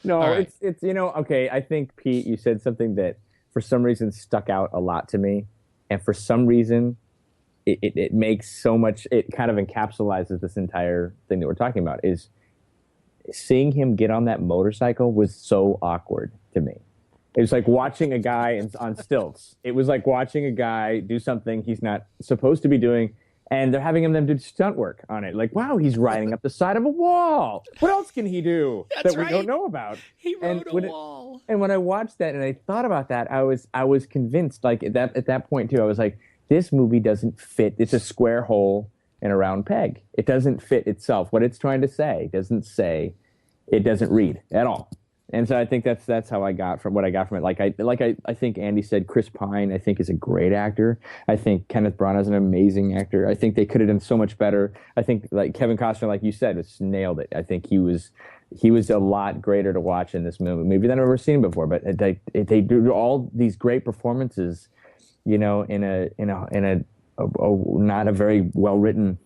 No, right. It's okay. I think, Pete, you said something that for some reason stuck out a lot to me, and for some reason it makes so much, it kind of encapsulates this entire thing that we're talking about. Is seeing him get on that motorcycle was so awkward to me. It was like watching a guy on stilts. It was like watching a guy do something he's not supposed to be doing, and they're having him do stunt work on it. Like, wow, he's riding up the side of a wall. What else can he do that we don't know about? He rode a wall. And when I watched that and I thought about that, I was convinced. Like at that point too, I was like, this movie doesn't fit. It's a square hole in a round peg. It doesn't fit itself. What it's trying to say doesn't say. It doesn't read at all. And so I think that's how I got from it. I think Andy said Chris Pine, I think, is a great actor. I think Kenneth Branagh is an amazing actor. I think they could have done so much better. I think like Kevin Costner, like you said, just nailed it. I think he was a lot greater to watch in this movie than I've ever seen before. But they do all these great performances, in a not a very well written,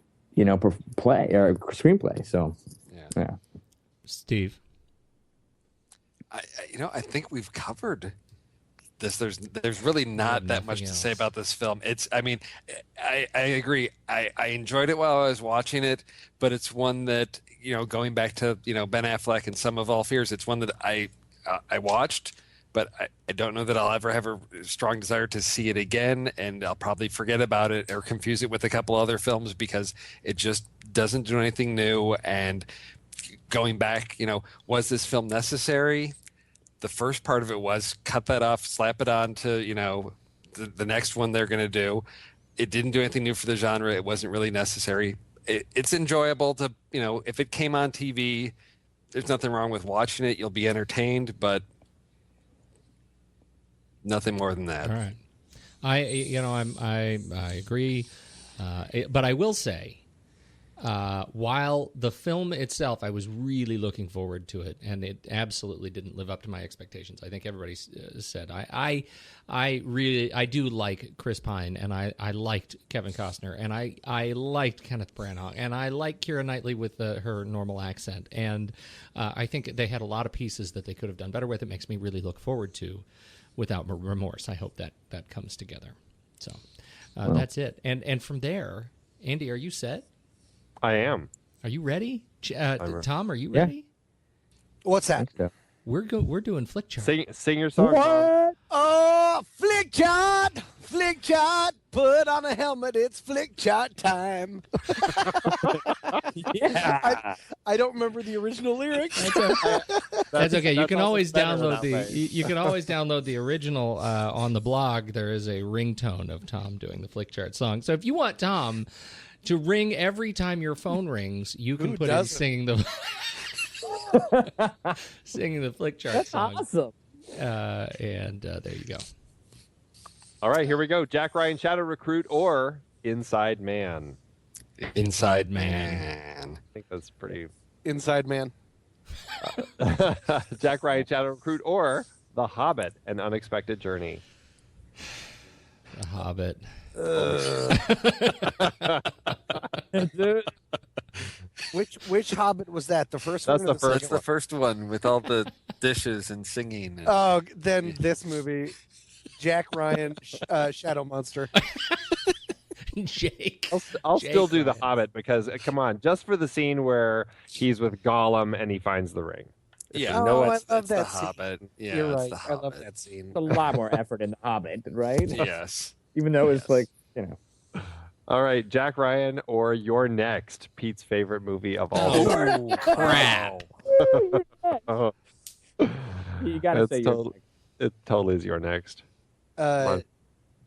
play or screenplay. So yeah. Steve. I think we've covered this. There's really not that much to say about this film. I agree. I enjoyed it while I was watching it, but it's one that, going back to, Ben Affleck and Sum of All Fears, it's one that I watched, but I don't know that I'll ever have a strong desire to see it again, and I'll probably forget about it or confuse it with a couple other films because it just doesn't do anything new. And going back, was this film necessary? The first part of it was cut that off, slap it on to, the next one they're going to do. It didn't do anything new for the genre. It wasn't really necessary. It's enjoyable to, if it came on TV, there's nothing wrong with watching it. You'll be entertained, but nothing more than that. All right. I agree. But I will say, while the film itself, I was really looking forward to it, and it absolutely didn't live up to my expectations. I think everybody said I do like Chris Pine, and I liked Kevin Costner, and I liked Kenneth Branagh, and I like Keira Knightley with her normal accent, and I think they had a lot of pieces that they could have done better with. It makes me really look forward to Without Remorse. I hope that comes together. So that's it. And from there, Andy, are you set? I am. Are you ready? Tom, are you ready? What's that? So. We're doing Flick Chart. Sing your song. Tom. Oh, Flick Chart! Flick Chart! Put on a helmet, it's Flick Chart time. Yeah. I don't remember the original lyrics. That's okay. You can also always better download that way. you can always download the original on the blog. There is a ringtone of Tom doing the Flick Chart song. So if you want Tom to ring every time your phone rings, you can put in singing the Flick Chart That's song. awesome. And there you go. All right, here we go. Jack Ryan, Shadow Recruit, or Inside Man. Inside Man. I think that's pretty. Inside Man. Jack Ryan, Shadow Recruit, or The Hobbit, An Unexpected Journey. The Hobbit. Which Hobbit was that? The first That's one? Or the first. That's the first one with all the dishes and singing. And... Oh, then this movie, Jack Ryan, Shadow Monster. Jake. I'll Jake still do The Ryan. Hobbit because, come on, just for the scene where he's with Gollum and he finds the ring. Yeah, Oh, no, I it's love the that scene. Hobbit. Yeah, You're it's right. the I Hobbit. love that scene. It's a lot more effort in The Hobbit, right? Yes. Even though it's Yes. like, All right, Jack Ryan or You're Next, Pete's favorite movie of all time. Oh, crap. Oh, you got to it's say it totally is You're Next.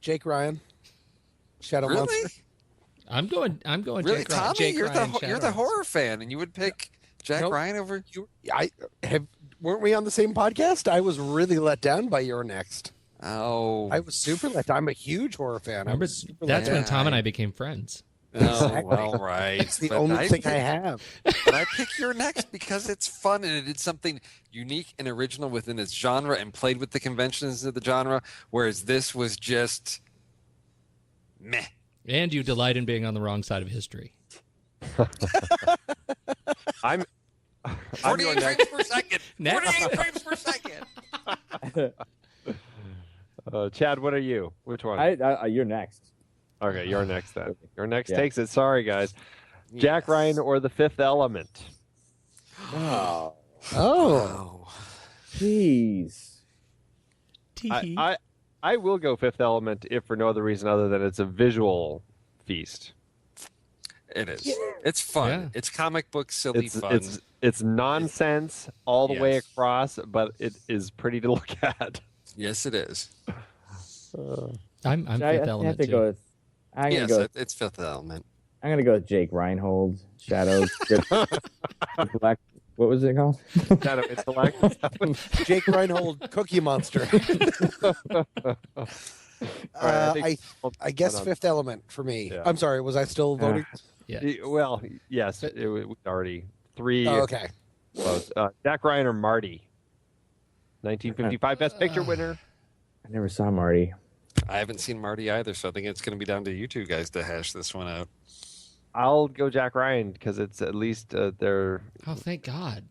Jake Ryan, Shadow Really? Monster. I'm going Really, Jake Ryan. Tommy? Jake You're Ryan, the Shadow. horror fan, and you would pick Jack Nope. Ryan over. Weren't we on the same podcast? I was really let down by Your Next. Oh, I was super let down. I'm a huge horror fan. I Remember, was super that's let when Yeah, Tom and I- I became friends. oh, Exactly. well, right. It's the But only thing I pick- have. But I pick Your Next because it's fun and it did something unique and original within its genre and played with the conventions of the genre, whereas this was just meh. And you delight in being on the wrong side of history. I'm 48 Your frames Next. per second. Next. 48 frames per second. Chad, what are you? Which one? you're next. Okay, You're Next then. You're Next Yeah. takes it. Sorry, guys. Jack Ryan or The Fifth Element? Oh, Oh. jeez. I will go Fifth Element if for no other reason other than it's a visual feast. It is. It's fun. Yeah. It's comic book silly It's fun. it's nonsense all the way Yes. across, but it is pretty to look at. Yes, it is. I'm I Fifth have Element to too. go with. I'm Yes, gonna go. it's Fifth Element. I'm gonna go with Jake Reinhold. Shadows. Black. What was it called? Shadow Intellect. Jake Reinhold, Cookie Monster. I guess Fifth Element for me. Yeah. I'm sorry, was I still voting? Well, yes, we already three. Oh, okay. Close. Jack Ryan or Marty? 1955 Best Picture winner. I never saw Marty. I haven't seen Marty either, so I think it's going to be down to you two guys to hash this one out. I'll go Jack Ryan because it's at least there. Oh, thank God.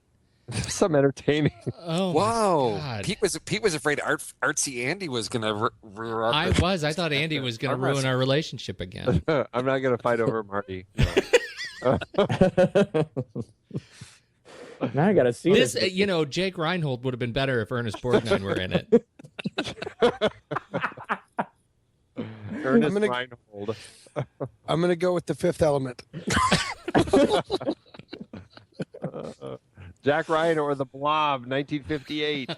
Some entertaining. Oh, Whoa! my God. Pete was afraid Artsy Andy was going to rear up. I thought Andy was going to ruin our relationship again. I'm not going to fight over Marty. Now I gotta see This, this. Jake Reinhold would have been better if Ernest Borgnine were in it. Ernest gonna- Reinhold. I'm going to go with The Fifth Element. Jack Ryan or The Blob, 1958.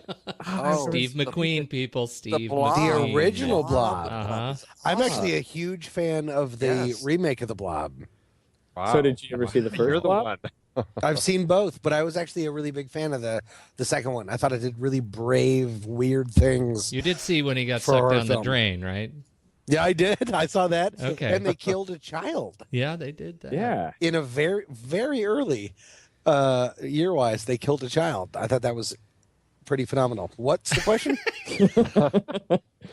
Steve McQueen, people. Steve Blob. The McQueen. original Blob. Uh-huh. I'm actually a huge fan of the Yes. remake of the Blob. Wow. So did you ever see the first You're the Blob? one. I've seen both, but I was actually a really big fan of the second one. I thought it did really brave, weird things. You did see when he got For sucked horror down the film. drain, right? Yeah, I did. I saw that. Okay. And they killed a child Yeah, they did that. Yeah. in a very, very early year-wise. They killed a child. I thought that was pretty phenomenal. What's the question?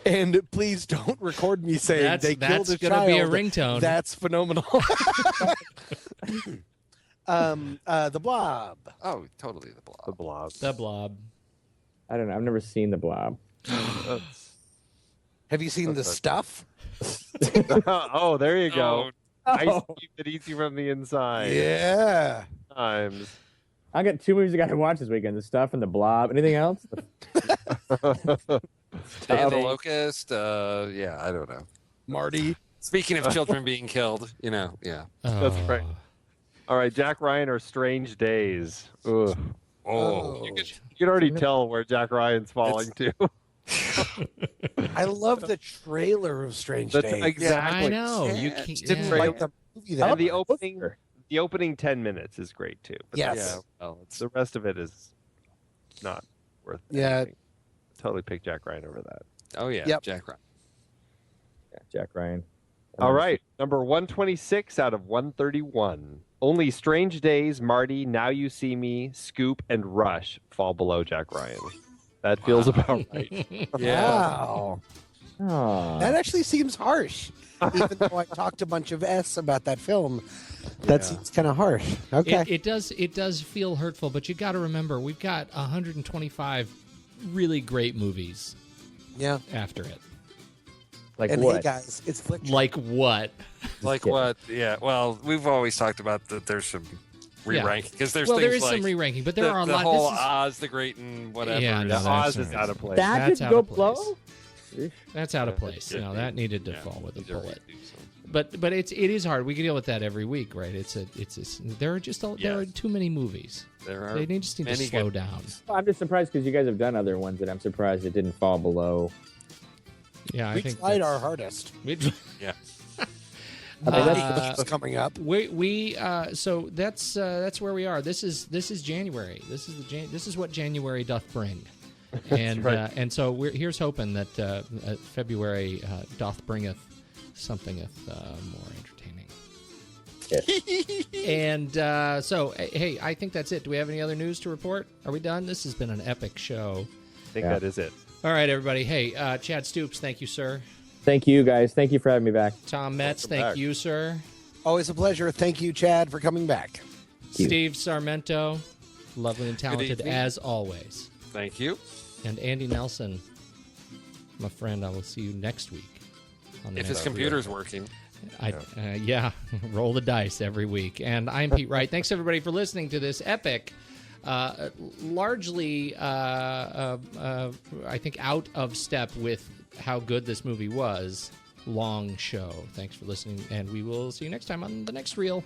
And please don't record me saying they killed a gonna child. be a ringtone. That's phenomenal. The Blob. Oh, totally the Blob. The Blob. The Blob. I don't know. I've never seen the Blob. Have you seen The Stuff? Oh, there you go. Oh, Ice cream that eats you from the inside. Yeah. Times. I got 2 movies I got to watch this weekend: The Stuff and The Blob. Anything else? Day of the Locust. Yeah, I don't know. Marty. Speaking of children being killed, yeah. That's Oh. right. All right, Jack Ryan or Strange Days. Ugh. Oh, You can already tell where Jack Ryan's falling to. I love the trailer of Strange That's Days. exactly. I know. Yeah, You it's can't, Didn't yeah. like the movie that And the much. opening 10 minutes is great too. But Yes. that's- well, the rest of it is not worth. Yeah. anything. Totally pick Jack Ryan over that. Oh yeah, Yep. Jack Ryan. Yeah, Jack Ryan. All right, number 126 out of 131. Only Strange Days, Marty, Now You See Me, Scoop, and Rush fall below Jack Ryan. That feels about right. Wow. Oh. That actually seems harsh. Even though I talked a bunch of S about that film, that seems kind of harsh. Okay. It does feel hurtful, but you got to remember we've got 125 really great movies Yeah. after it. Like And what? hey, guys, it's Flick. Like what? Like what? Yeah. Well, we've always talked about that. There's some re-ranking because there's Well, things there is like some re-ranking, but there the, are a the lot. whole This is, Oz the Great and whatever. Yeah, no, Yeah, that's Oz all is right. out of place. That That's did out go of place. blow? That's out of place. Yeah, No, yeah. that needed to Yeah, fall with a these are bullet. redos, so. But it is hard. We can deal with that every week, right? There are just there are Yes. too many movies. There are They just need to many slow good down. ones. Well, I'm just surprised because you guys have done other ones that I'm surprised it didn't fall below. Yeah, I We think tried that's- our hardest. Yeah. It's coming up. So that's where we are. This is January. This is what January doth bring, and right. and so here's hoping that February doth bringeth somethingeth more entertaining. And so hey, I think that's it. Do we have any other news to report? Are we done? This has been an epic show. I think Yeah. that is it. All right, everybody. Hey, Chad Stoops, thank you, sir. Thank you, guys. Thank you for having me back. Tom Metz, thank back. you, sir. Always a pleasure. Thank you, Chad, for coming back. you. Steve Sarmento, lovely and talented evening. as always. Thank you. And Andy Nelson, my friend, I will see you next week. On the If next his computer's working. yeah, roll the dice every week. And I'm Pete Wright. Thanks, everybody, for listening to this epic, largely, I think, out of step with how good this movie was, long show. Thanks for listening, and we will see you next time on the next reel.